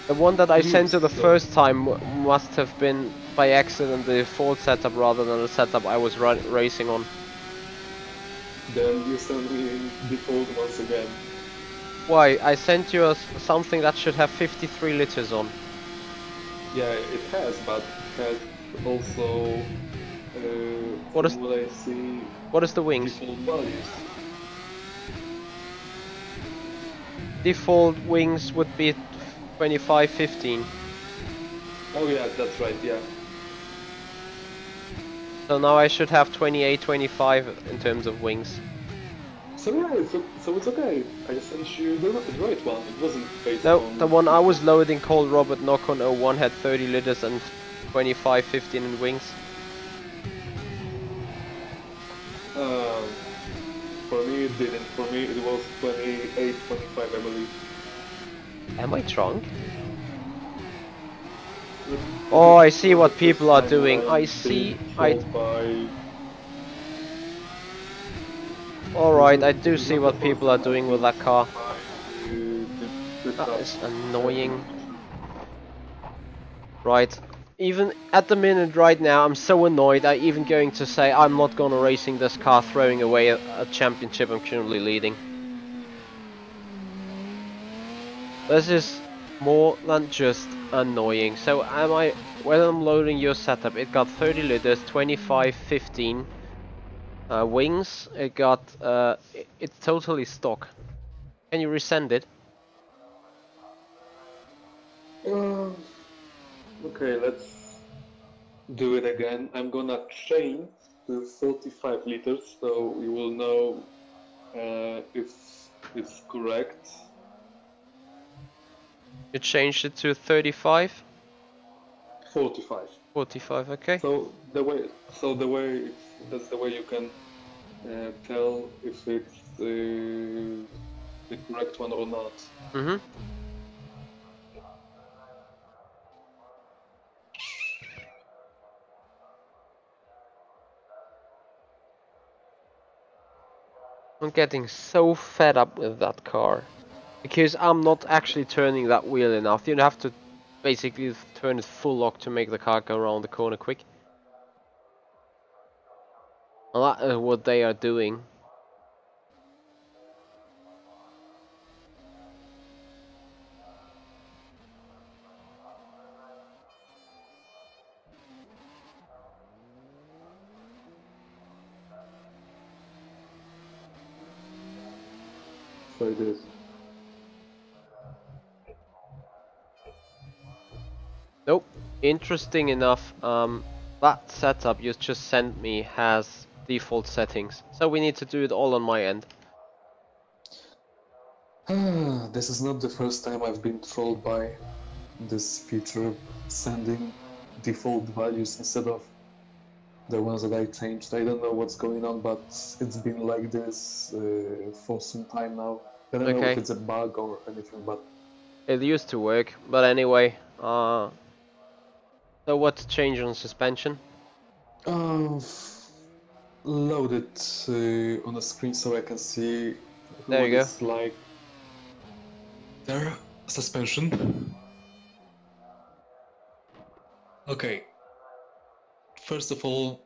The one that I sent you the so. first time must have been by accident the default setup rather than the setup I was racing on. Then you send me default once again. Why? I sent you something that should have 53 liters on. Yeah, it has, but it has also. What I see. What is the wings? Default values. Default wings would be 25-15. Oh yeah, that's right. Yeah. So now I should have 28-25 in terms of wings. So yeah, so it's okay. I sent you the right one. It wasn't based no, on... the one I was loading called Robert Knock on 01 had 30 liters and 25-15 in wings. For me it didn't. For me it was 28-25, I believe. Am I drunk? Oh, I see what people are doing. I see. Alright, I do see what people are doing with that car. The That track. is annoying. Right, even at the minute right now, I'm so annoyed. I'm even going to say I'm not gonna racing this car, throwing away a championship I'm currently leading. This is more than just annoying. So when I'm loading your setup, it got 30 liters, 25, 15 wings. It got it's totally stock. Can you resend it? Okay, let's do it again. I'm gonna change to 45 liters, so you will know if it's correct. You changed it to 35, 45. 45. Okay. So that's the way you can tell if it's the correct one or not. Mhm. I'm getting so fed up with that car. Because I'm not actually turning that wheel enough. You have to basically turn it full lock to make the car go around the corner quick. And that is what they are doing. So it is. Nope. Interesting enough, that setup you just sent me has default settings. So we need to do it all on my end. This is not the first time I've been trolled by this feature, sending default values instead of the ones that I changed. I don't know what's going on, but it's been like this for some time now. I don't know if Okay. it's a bug or anything, but It used to work, but anyway, so what's changed on suspension? uh, load it on the screen so I can see There what you go. it's like. There, suspension. Okay, first of all,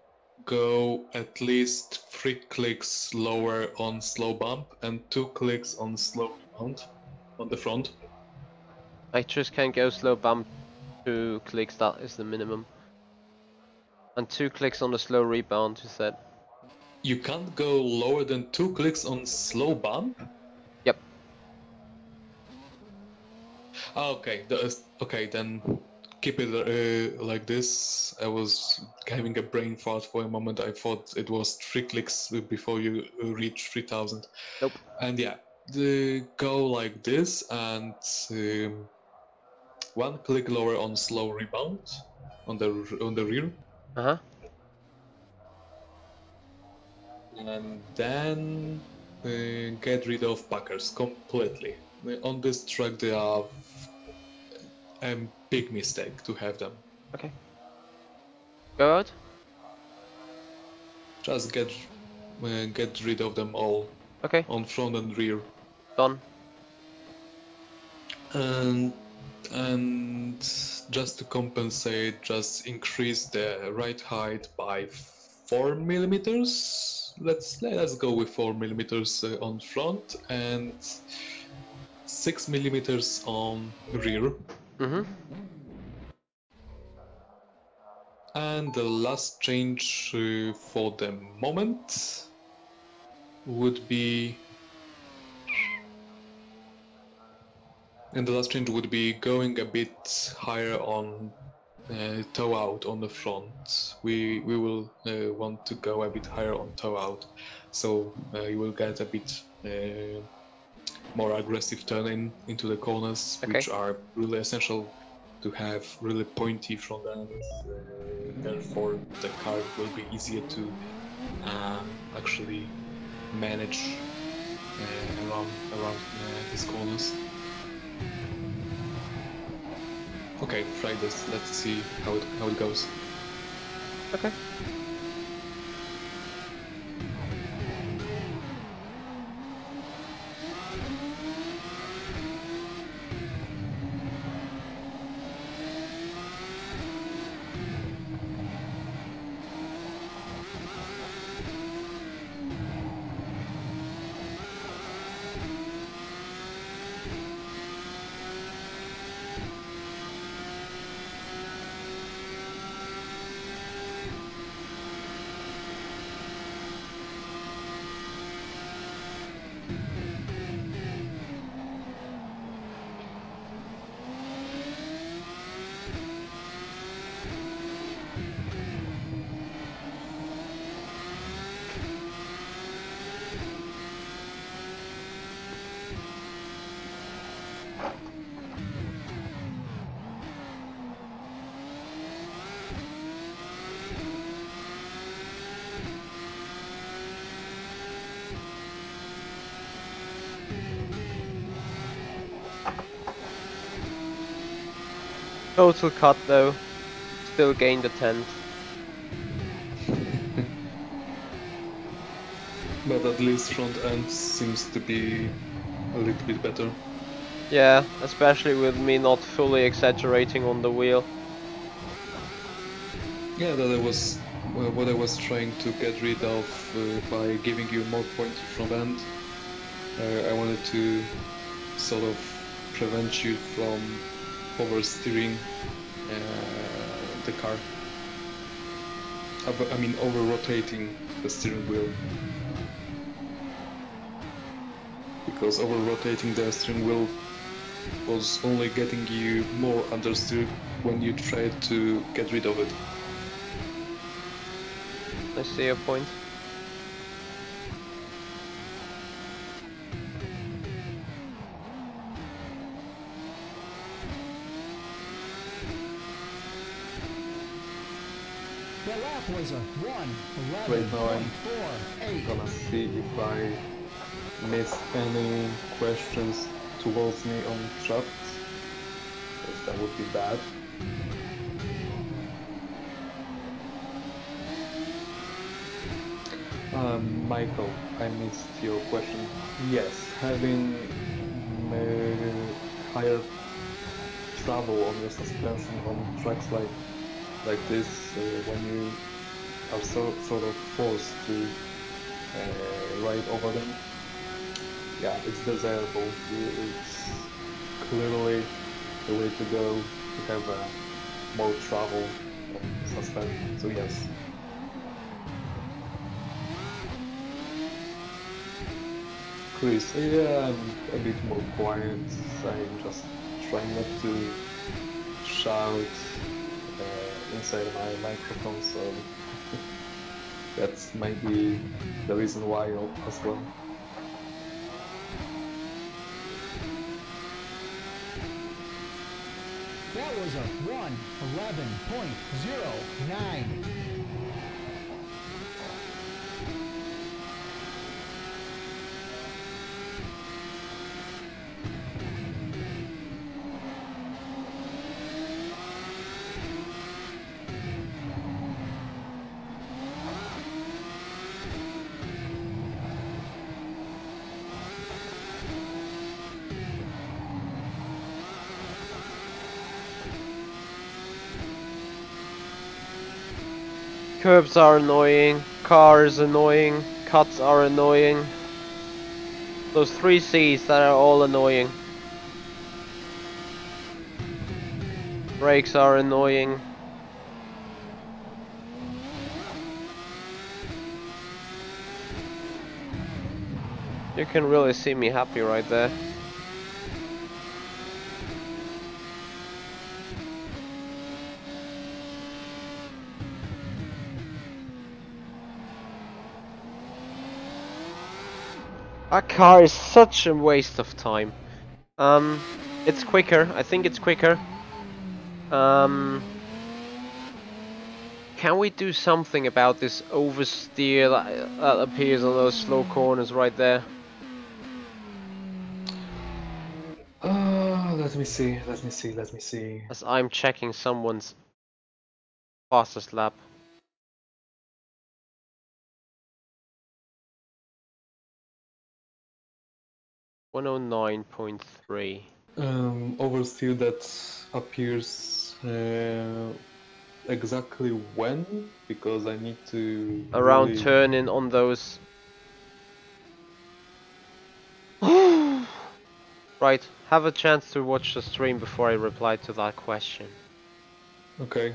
go at least 3 clicks lower on slow bump and 2 clicks on slow rebound on the front. I just can't go slow bump 2 clicks, that is the minimum. And 2 clicks on the slow rebound, you said. You can't go lower than 2 clicks on slow bump? Yep. Okay, okay, then keep it like this. I was having a brain fart for a moment. I thought it was 3 clicks before you reach 3000. Nope. And yeah, go like this and 1 click lower on slow rebound on the rear. Uh-huh. And then get rid of packers completely. On this track they are a big mistake to have them. Okay. Go out. Just get rid of them all. Okay. On front and rear. Done. And just to compensate, just increase the ride height by 4 millimeters. Let's go with 4 millimeters on front and 6 millimeters on rear. Mm-hmm. And the last change for the moment would be going a bit higher on toe out on the front. We will want to go a bit higher on toe out, so you will get a bit more aggressive turning into the corners, Okay. which are really essential to have really pointy front ends. Therefore, the car will be easier to actually manage around these corners. Okay, try this. Let's see how it goes. Okay. Total cut though, still gained a 10th. But at least front end seems to be a little bit better. Yeah, especially with me not fully exaggerating on the wheel. Yeah, that was what I was trying to get rid of by giving you more points front end. I wanted to sort of prevent you from oversteering the car. I mean, over-rotating the steering wheel. Because over-rotating the steering wheel was only getting you more understeer when you tried to get rid of it. I see your point. The lap was a 1:11.48. Right now I'm gonna see if I missed any questions towards me on chat, because that would be bad. Michael, I missed your question. Yes, having higher travel on your suspension on tracks like this, when you are sort of forced to ride over them, yeah, it's desirable. It's clearly the way to go to have more travel on suspension. So yes. Chris, yeah, I'm a bit more quiet. I'm just trying not to shout inside my microphone, so that's maybe the reason why as well. That was a 1:11.09. Curbs are annoying, car is annoying, cuts are annoying. Those 3 C's that are all annoying. Brakes are annoying. You can really see me happy right there. That car is such a waste of time. It's quicker. I think it's quicker. Can we do something about this oversteer that appears on those slow corners right there? Let me see. As I'm checking someone's fastest lap. (109.3). Oversteer that appears exactly when, because I need to Around really... turning on those. Right, have a chance to watch the stream before I reply to that question. Okay.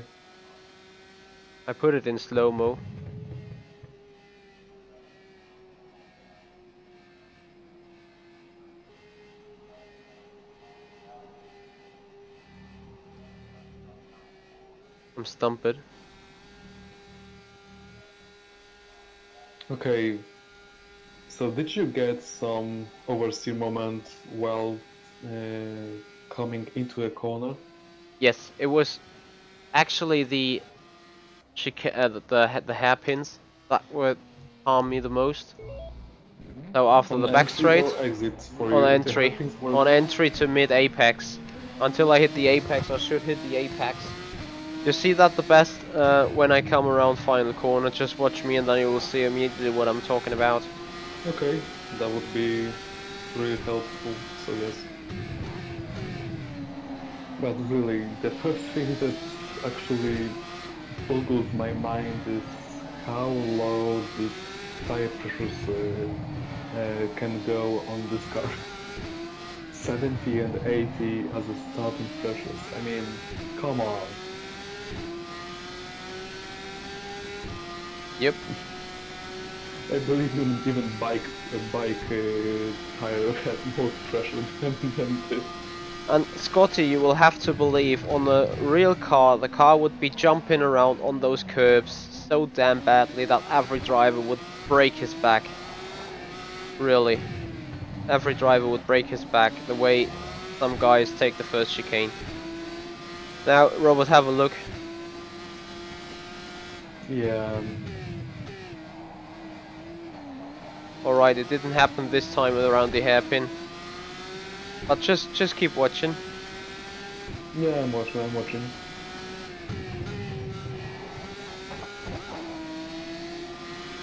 I put it in slow-mo. I'm stumped. Okay. So did you get some oversteer moment while coming into a corner? Yes, it was actually the the hairpins that would harm me the most. So after On the back entry straight, or exit for you? The hairpins were... on entry to mid apex, until I hit the apex. I should hit the apex. You see that the best when I come around final corner. Just watch me and then you will see immediately what I'm talking about. Okay, that would be really helpful, so yes. But really, the first thing that actually boggles my mind is how low the tire pressures can go on this car. 70 and 80 as a starting pressures. I mean, come on. Yep. I believe even bike tire has more pressure than this. And Scotty, you will have to believe on a real car, the car would be jumping around on those curbs so damn badly that every driver would break his back. Really. Every driver would break his back the way some guys take the first chicane. Now, Robert, have a look. Yeah. Alright, it didn't happen this time around the hairpin. But just keep watching. Yeah, I'm watching.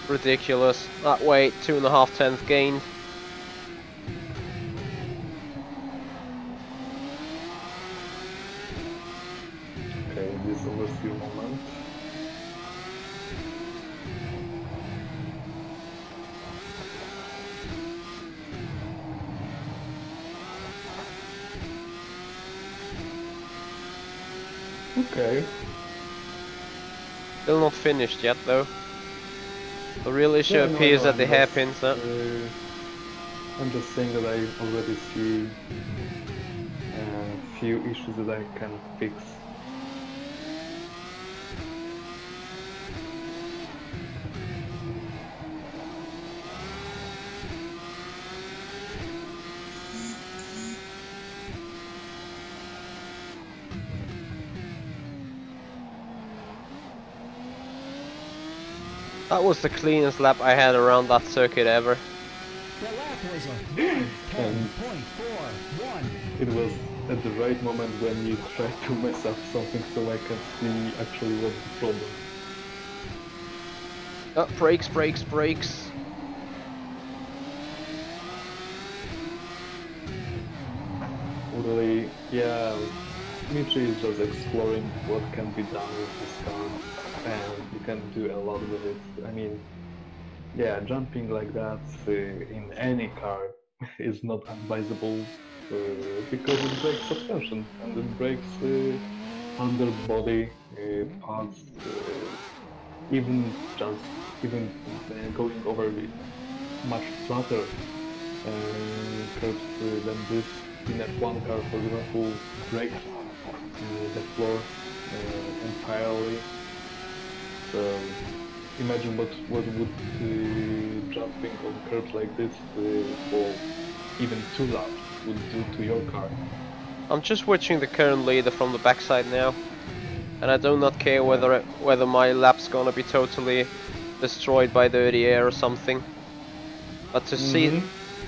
Ridiculous. That way, 2.5 tenths gained. Okay, this oversteer moment. Okay. Still not finished yet though. The real issue Yeah, no, appears no, at the I'm hairpins. I'm just saying that I already see a few issues that I can fix. That was the cleanest lap I had around that circuit ever. The lap was a And 1:10.41. it was at the right moment when you try to mess up something so I can see actually what's the problem. Brakes, brakes, brakes. Really, yeah, Michi is just exploring what can be done with this car, and you can do a lot with it. I mean, yeah, jumping like that in any car is not advisable because it breaks suspension and it breaks underbody parts. Even going over the much flatter curbs than this in F1 car, for example, breaks the floor entirely. So imagine what would jumping on curbs like this for even 2 laps would do to your car. I'm just watching the current leader from the backside now, and I do not care whether my lap's gonna be totally destroyed by dirty air or something. But to see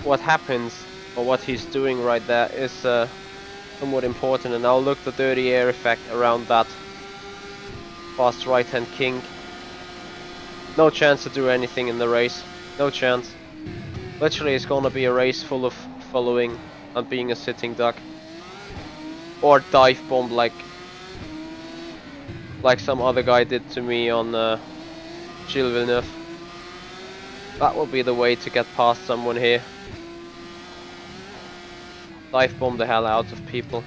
what happens or what he's doing right there is somewhat important, and I'll look the dirty air effect around that fast right-hand kink. No chance to do anything in the race. No chance. Literally, it's gonna be a race full of following and being a sitting duck. Or dive bomb like some other guy did to me on Gilles Villeneuve. That will be the way to get past someone here. Dive bomb the hell out of people.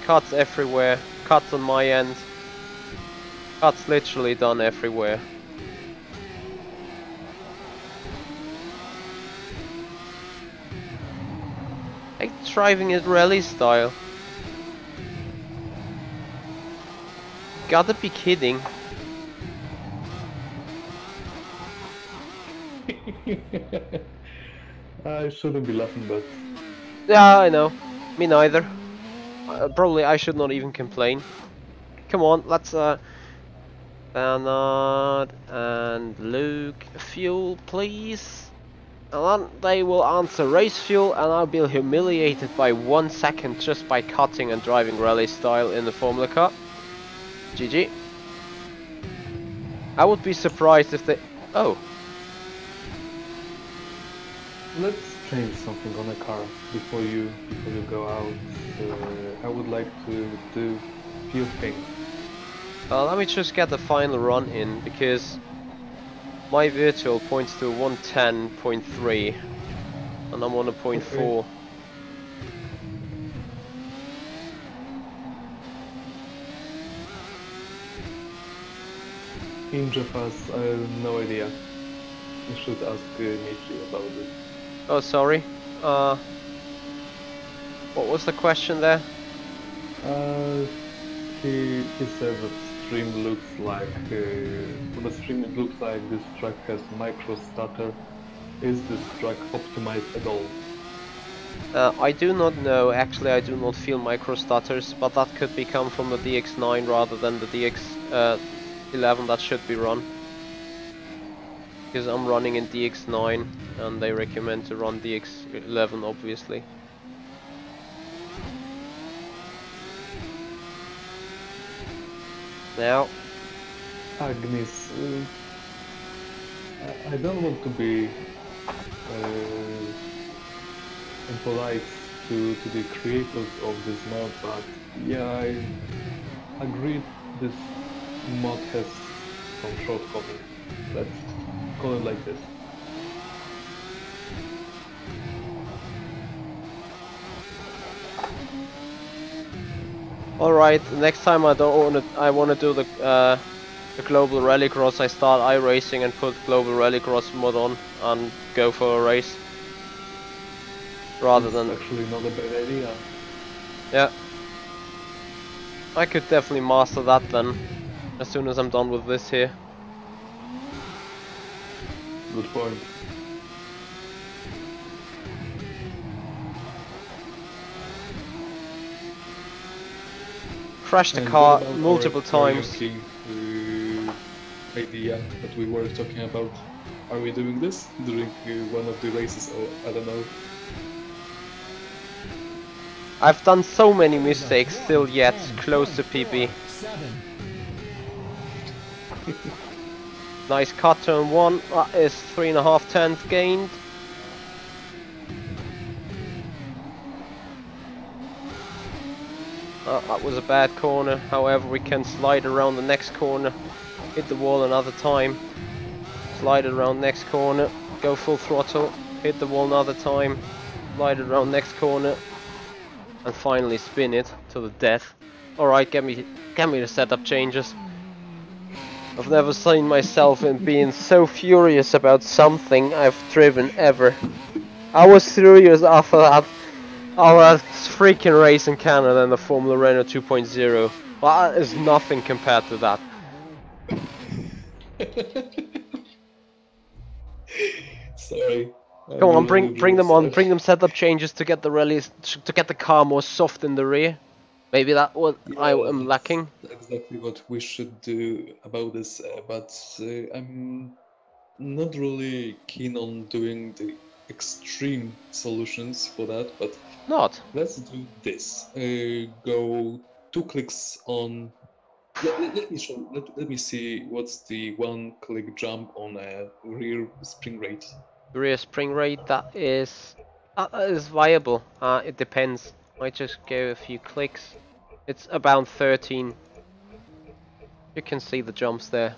Cuts everywhere. Cuts on my end. Cuts literally done everywhere. Like driving it rally style. Gotta be kidding. I shouldn't be laughing, but Yeah, I know. Me neither. Probably I should not even complain. Come on, let's Bernard and Luke, fuel please. And then they will answer race fuel, and I'll be humiliated by 1 second just by cutting and driving rally style in the Formula car. GG. I would be surprised if they... Oh. Let's change something on the car before you go out. I would like to do a few things. Let me just get the final run in, because my virtual points to 110.3 and I'm on a 0.4. Okay. In Japan, I have no idea. You should ask Michi about it. Oh, sorry. What was the question there? He said that stream looks like for the stream it looks like this track has micro stutter. Is this track optimized at all? I do not know. Actually, I do not feel micro stutters, but that could come from the DX9 rather than the DX11 that should be run. Because I'm running in DX9 and they recommend to run DX11 obviously. Now, Agnes, I don't want to be impolite to the creators of this mod, but yeah, I agree this mod has some shortcomings. Let's call it like this. all right. Next time I want to do the global rallycross. I start iRacing and put global rallycross mod on and go for a race. Rather than actually not a bad idea. Yeah. I could definitely master that then, as soon as I'm done with this here. Good point. Crashed the And car what about multiple our times. King, idea that we were talking about? Are we doing this during one of the races, or I don't know? I've done so many mistakes, still yet close to PB. Nice cut turn 1, that is 3.5 tenths gained. That was a bad corner, however we can slide around the next corner, hit the wall another time, slide it around next corner, go full throttle, hit the wall another time, slide it around next corner, and finally spin it to the death. Alright, get me the setup changes. I've never seen myself in being so furious about something I've driven ever. I was furious after that freaking race in Canada in the Formula Renault 2.0. Well, that is nothing compared to that. Sorry. Come on, bring them on, bring them setup changes to get the rallies, to get the car more soft in the rear. Maybe that's what I am lacking. Exactly what we should do about this, but I'm not really keen on doing the extreme solutions for that, but let's do this. Go 2 clicks on... Let me see what's the 1 click jump on a rear spring rate. Rear spring rate, that is viable. It depends. I just go a few clicks. It's about 13. You can see the jumps there.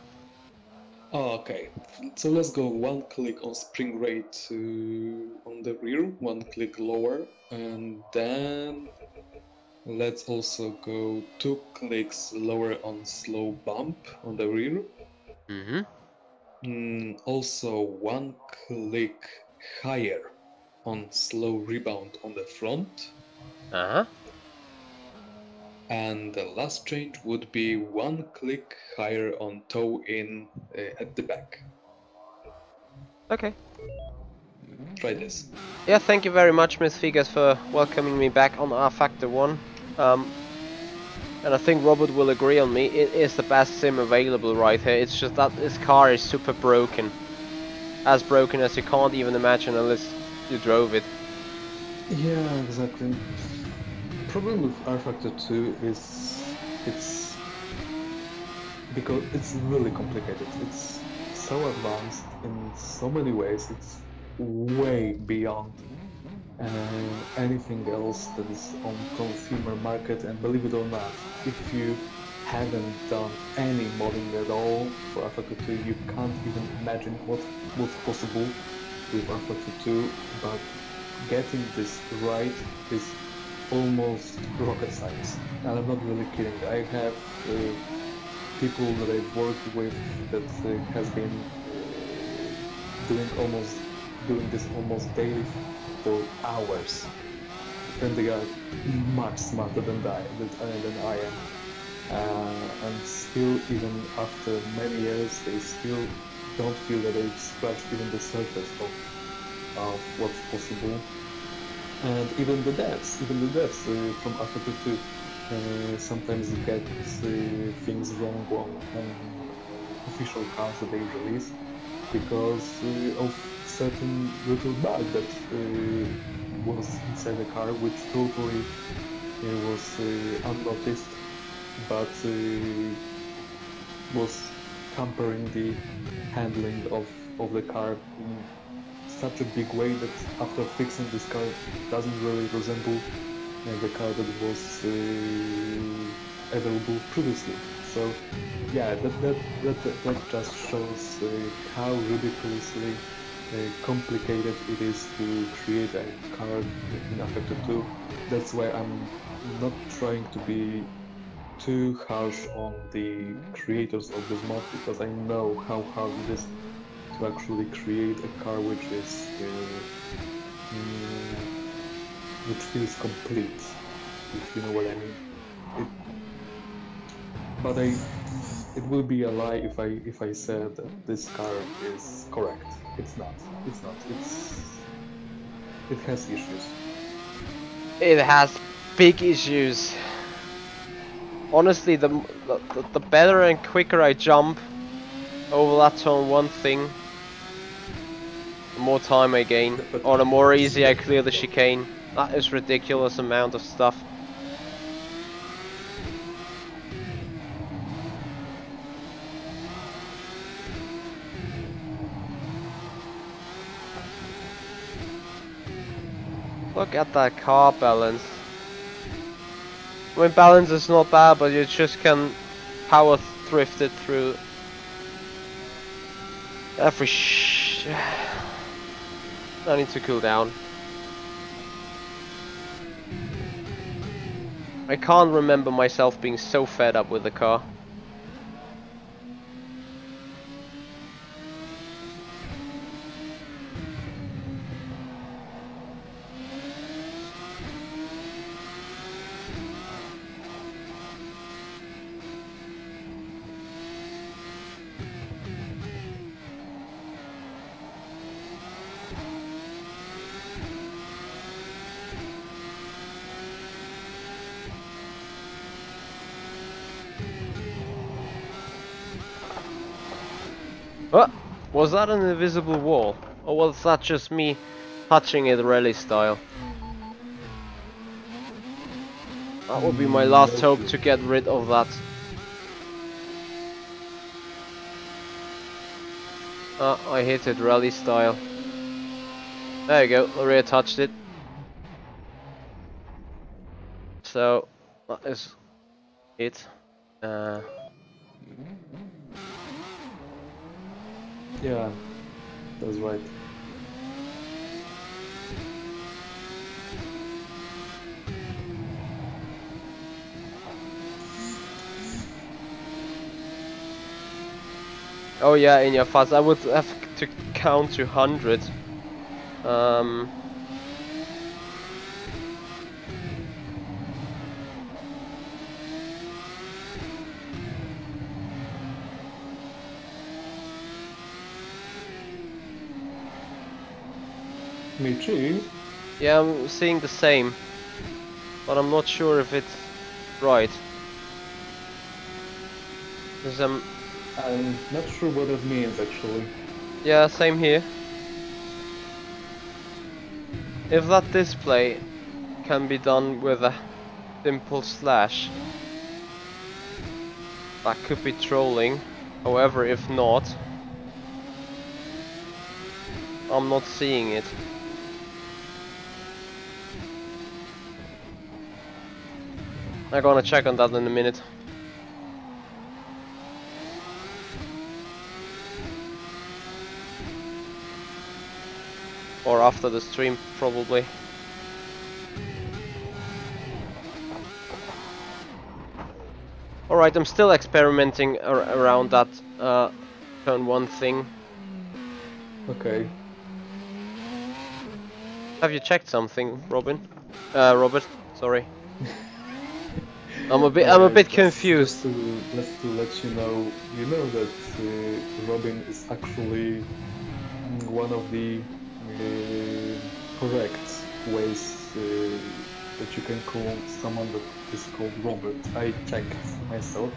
Oh, okay, so let's go 1 click on spring rate on the rear, 1 click lower, and then let's also go 2 clicks lower on slow bump on the rear. Also 1 click higher on slow rebound on the front. And the last change would be 1 click higher on toe in at the back. Okay. Try this. Yeah, thank you very much, Miss Figas, for welcoming me back on rFactor 1. And I think Robert will agree on me, it is the best sim available right here. It's just that this car is super broken. As broken as you can't even imagine unless you drove it. Yeah, exactly. Problem with rFactor 2 is it's because it's really complicated. It's so advanced in so many ways. It's way beyond anything else that is on consumer market. And believe it or not, if you haven't done any modding at all for rFactor 2, you can't even imagine what's possible with rFactor 2. But getting this right is almost rocket science, and I'm not really kidding. I have people that I've worked with that has been doing this almost daily for hours, and they are much smarter than I am. And still, even after many years, they still don't feel that they've scratched even the surface of what's possible. And even the devs from rFactor 2 sometimes get things wrong on official cars that they release because of certain little bug that was inside the car, which totally was unnoticed, but was hampering the handling of the car in such a big way that after fixing this car, it doesn't really resemble the car that was available previously. So yeah, that just shows how ridiculously complicated it is to create a car in rFactor 2. That's why I'm not trying to be too harsh on the creators of this mod, because I know how hard it is to actually create a car which is which feels complete, if you know what I mean. But it will be a lie if I said that this car is correct. It's not. It's not. It has issues. It has big issues. Honestly, the better and quicker I jump over that turn one thing, the more time I gain, or the more easy I clear the chicane. That is ridiculous amount of stuff. Look at that car balance. I mean, balance is not bad, but you just can power thrift it through every I need to cool down. I can't remember myself being so fed up with the car. What? Was that an invisible wall? Or was that just me touching it rally style? That would be my last hope to get rid of that. I hit it rally style. There you go, I rear touched it. So, that is it. Yeah, that's right. Oh yeah, in your fast, I would have to count to 100. Michi? Yeah, I'm seeing the same. but I'm not sure if it's right. 'Cause I'm not sure what it means actually. yeah, same here. If that display can be done with a simple slash, that could be trolling. However, if not, I'm not seeing it. I'm gonna check on that in a minute. Or after the stream, probably. Alright, I'm still experimenting around that turn 1 thing. Okay. Have you checked something, Robert? Sorry. I'm a bit confused. Just to let you know that Robin is actually one of the correct ways that you can call someone that is called Robert. I checked myself,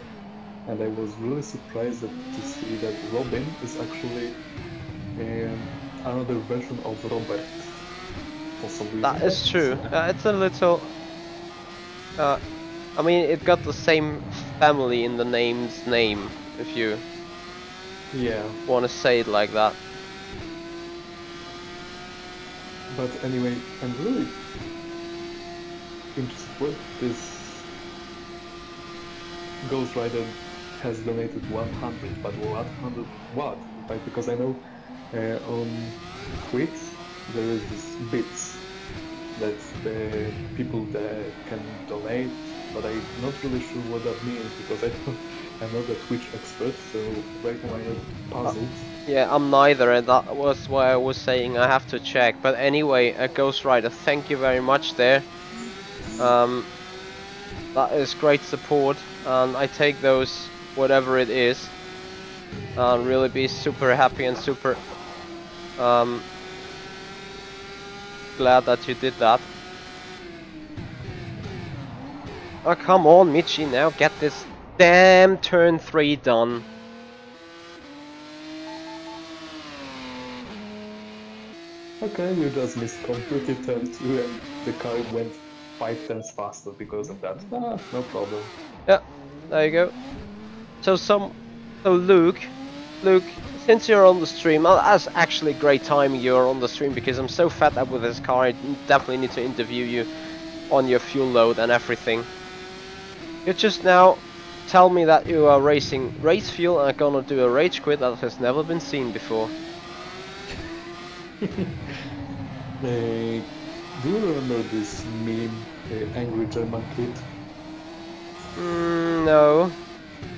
and I was really surprised to see that Robin is actually another version of Robert. Possibly. That is true. It's a little. I mean, it got the same family in the name's name, if you want to say it like that. But anyway, I'm really interested what this Ghost Rider has donated 100, but 100 what? Right? Because I know on Twitch there is this bits that the people that can donate, but I'm not really sure what that means because I'm not a Twitch expert, so right now I'm puzzled. Yeah, I'm neither, and that was why I was saying I have to check. But anyway, Ghost Rider, thank you very much there. That is great support, and I take those, whatever it is, and really be super happy and super glad that you did that. Oh, come on, Michi, now get this damn turn 3 done. Okay, you just missed completely turn 2 and the car went 5 turns faster because of that. Ah, no problem. Yeah, there you go. So Luke, since you're on the stream, that's actually great timing you're on the stream because I'm so fed up with this car. I definitely need to interview you on your fuel load and everything. You just now tell me that you are racing race fuel and are gonna do a rage quit that has never been seen before. Do you remember this meme, Angry German Kid? No.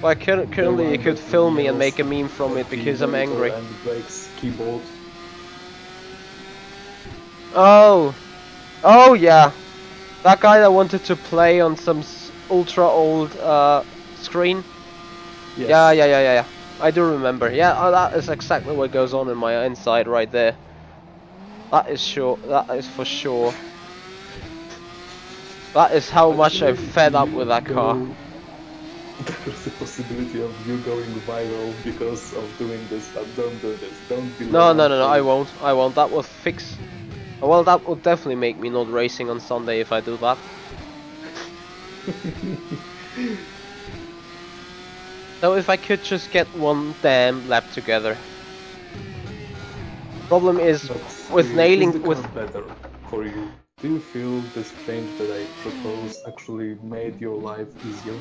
Well, currently you could film me and make a meme from it because I'm angry. And breaks keyboard. Oh yeah. That guy that wanted to play on some ultra old screen. Yes. Yeah. I do remember. Yeah, that is exactly what goes on in my inside right there. That is sure. That is for sure. That is how much I'm fed up with that car. There's a possibility of you going viral because of doing this, but don't do this. Don't be. No, I won't. That will fix. Well, that would definitely make me not racing on Sunday if I do that. So if I could just get one damn lap together. Problem is with nailing with better for you. Do you feel this change that I propose actually made your life easier?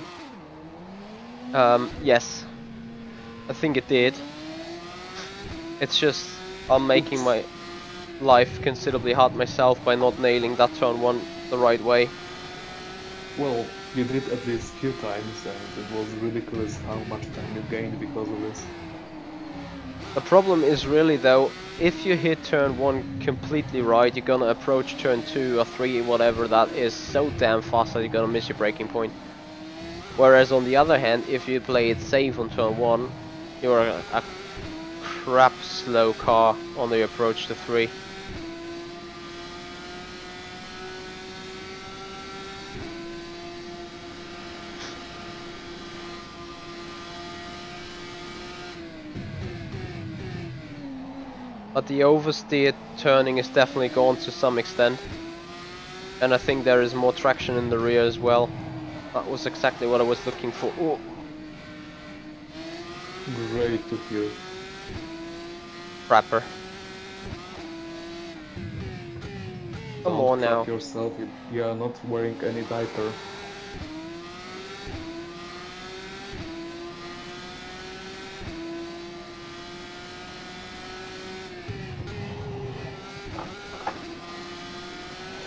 Yes. I think it did. It's just I'm making my life considerably hard myself by not nailing that turn 1 the right way. Well, you did at least few times and it was ridiculous how much time you gained because of this. The problem is really though, if you hit turn 1 completely right, you're gonna approach turn 2 or 3, whatever that is, so damn fast that you're gonna miss your braking point. Whereas on the other hand, if you play it safe on turn 1, you're a crap slow car on the approach to 3. But the oversteer turning is definitely gone to some extent. And I think there is more traction in the rear as well. That was exactly what I was looking for. Oh. Great to hear. Crapper. Come Don't on now. crap yourself, you are not wearing any diaper.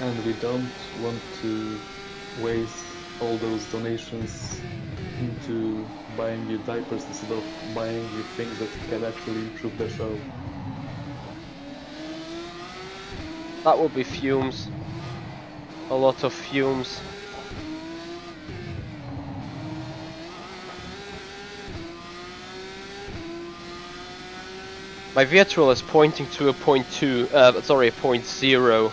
And we don't want to waste all those donations into buying you diapers instead of buying you things that can actually improve the show. That will be fumes. A lot of fumes. My virtual is pointing to a 0.2, sorry, a 0.0.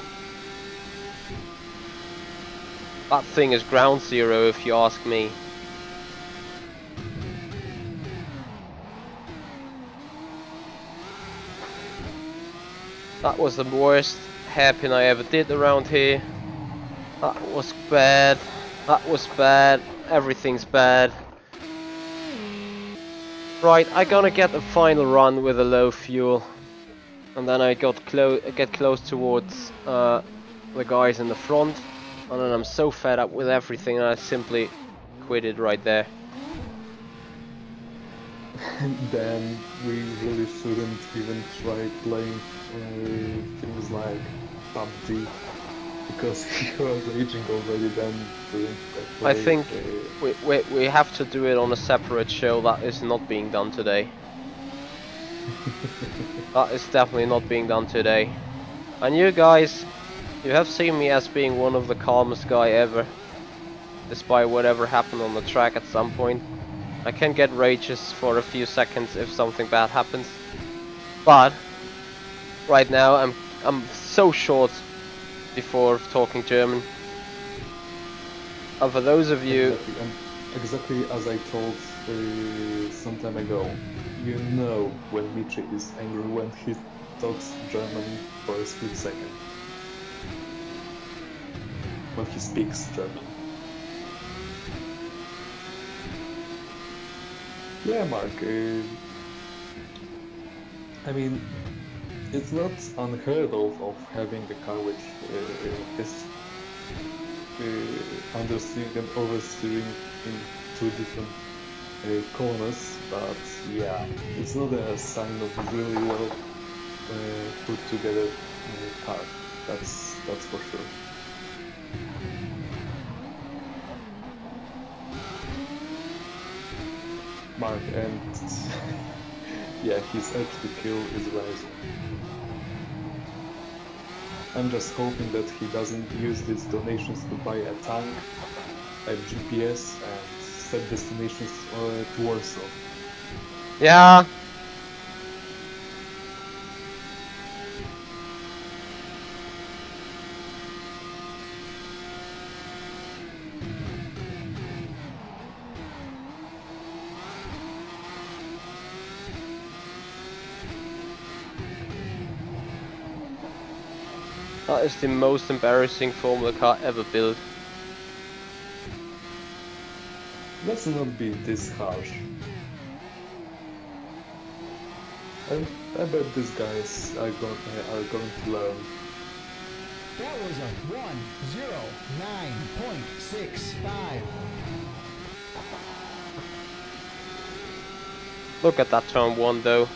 That thing is ground zero if you ask me. That was the worst hairpin I ever did around here. That was bad. That was bad. Everything's bad. Right, I'm gonna get a final run with a low fuel. And then I get close towards the guys in the front. And then I'm so fed up with everything I simply quit it right there. Then we really shouldn't even try playing things like PUBG, because you are raging already then doing I think we have to do it on a separate show. That is not being done today. That is definitely not being done today. And you guys, you have seen me as being one of the calmest guy ever, despite whatever happened on the track at some point. I can get rages for a few seconds if something bad happens, but right now I'm so short before talking German. And for those of you, exactly as I told some time ago, you know when Michi is angry when he talks German for a split second. When he speaks German. Yeah, Mark, I mean, it's not unheard of having a car which is understeering and oversteering in two different corners, but yeah, it's not a sign of really well put together car. That's for sure. Mark, and yeah, his edge to kill is rising. I'm just hoping that he doesn't use these donations to buy a tank, a GPS, and set destinations to Warsaw. yeah. That is the most embarrassing Formula car ever built. Let's not be this harsh. I bet these guys are going to learn. That was a 1:09.65. Look at that turn one though.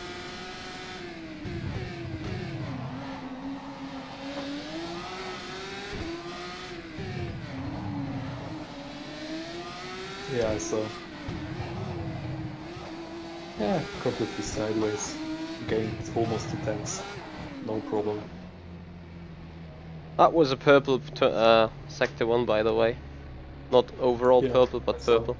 Yeah, I saw. Yeah, completely sideways. Gained almost 2 tenths. No problem. That was a purple sector 1 by the way. Not overall Yeah, purple, but I saw. purple.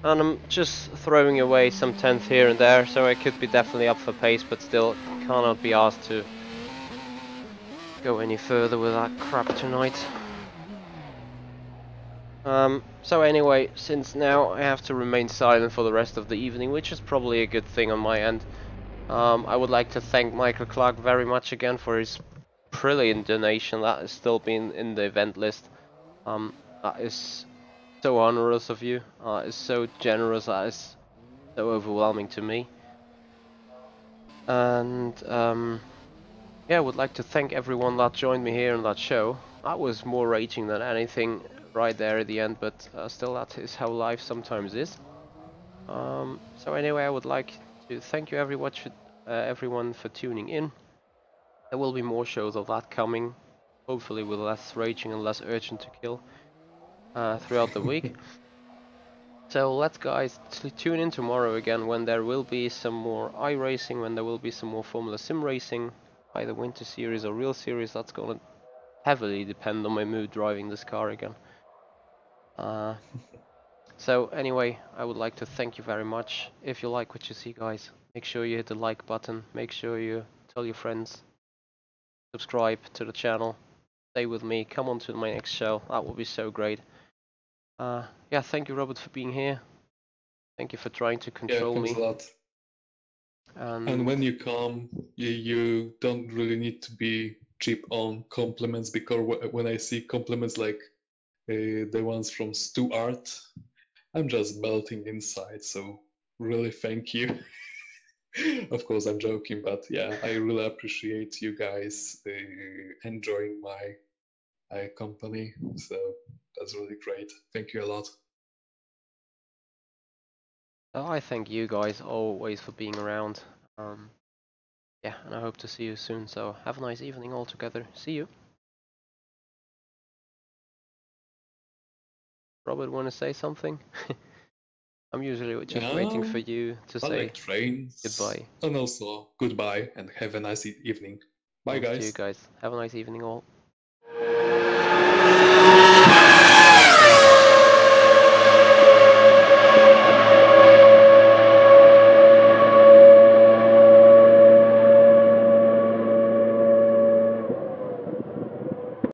And I'm just throwing away some 10th here and there, so I could be definitely up for pace, but still cannot be asked to go any further with that crap tonight. So anyway, since now I have to remain silent for the rest of the evening, which is probably a good thing on my end. I would like to thank Michael Clark very much again for his brilliant donation that has still been in the event list. That is so honorous of you. It's so generous. That is so overwhelming to me. And yeah, I would like to thank everyone that joined me here in that show. That was more raging than anything right there at the end, but still, that is how life sometimes is. So anyway, I would like to thank you everyone for tuning in. There will be more shows of that coming, hopefully with less raging and less urgent to kill throughout the week. So let's guys tune in tomorrow again when there will be some more iRacing, when there will be some more Formula Sim racing, either Winter Series or Real Series. That's gonna heavily depend on my mood driving this car again. So anyway, I would like to thank you very much. If you like what you see, guys, make sure you hit the like button. Make sure you tell your friends. Subscribe to the channel. Stay with me. Come on to my next show. That would be so great. Yeah, thank you, Robert, for being here. Thank you for trying to control thanks me. a lot. And when you come, you don't really need to be cheap on compliments, because when I see compliments like the ones from Stuart, I'm just melting inside. So really thank you. Of course, I'm joking, but yeah, I really appreciate you guys enjoying my company. So that's really great. Thank you a lot. Oh, I thank you guys always for being around. Yeah, and I hope to see you soon. So have a nice evening all together. See you. Robert, want to say something? I'm usually just waiting for you to I say like trains. goodbye. And also goodbye and have a nice evening. Bye, Thanks to you guys. guys. Have a nice evening all.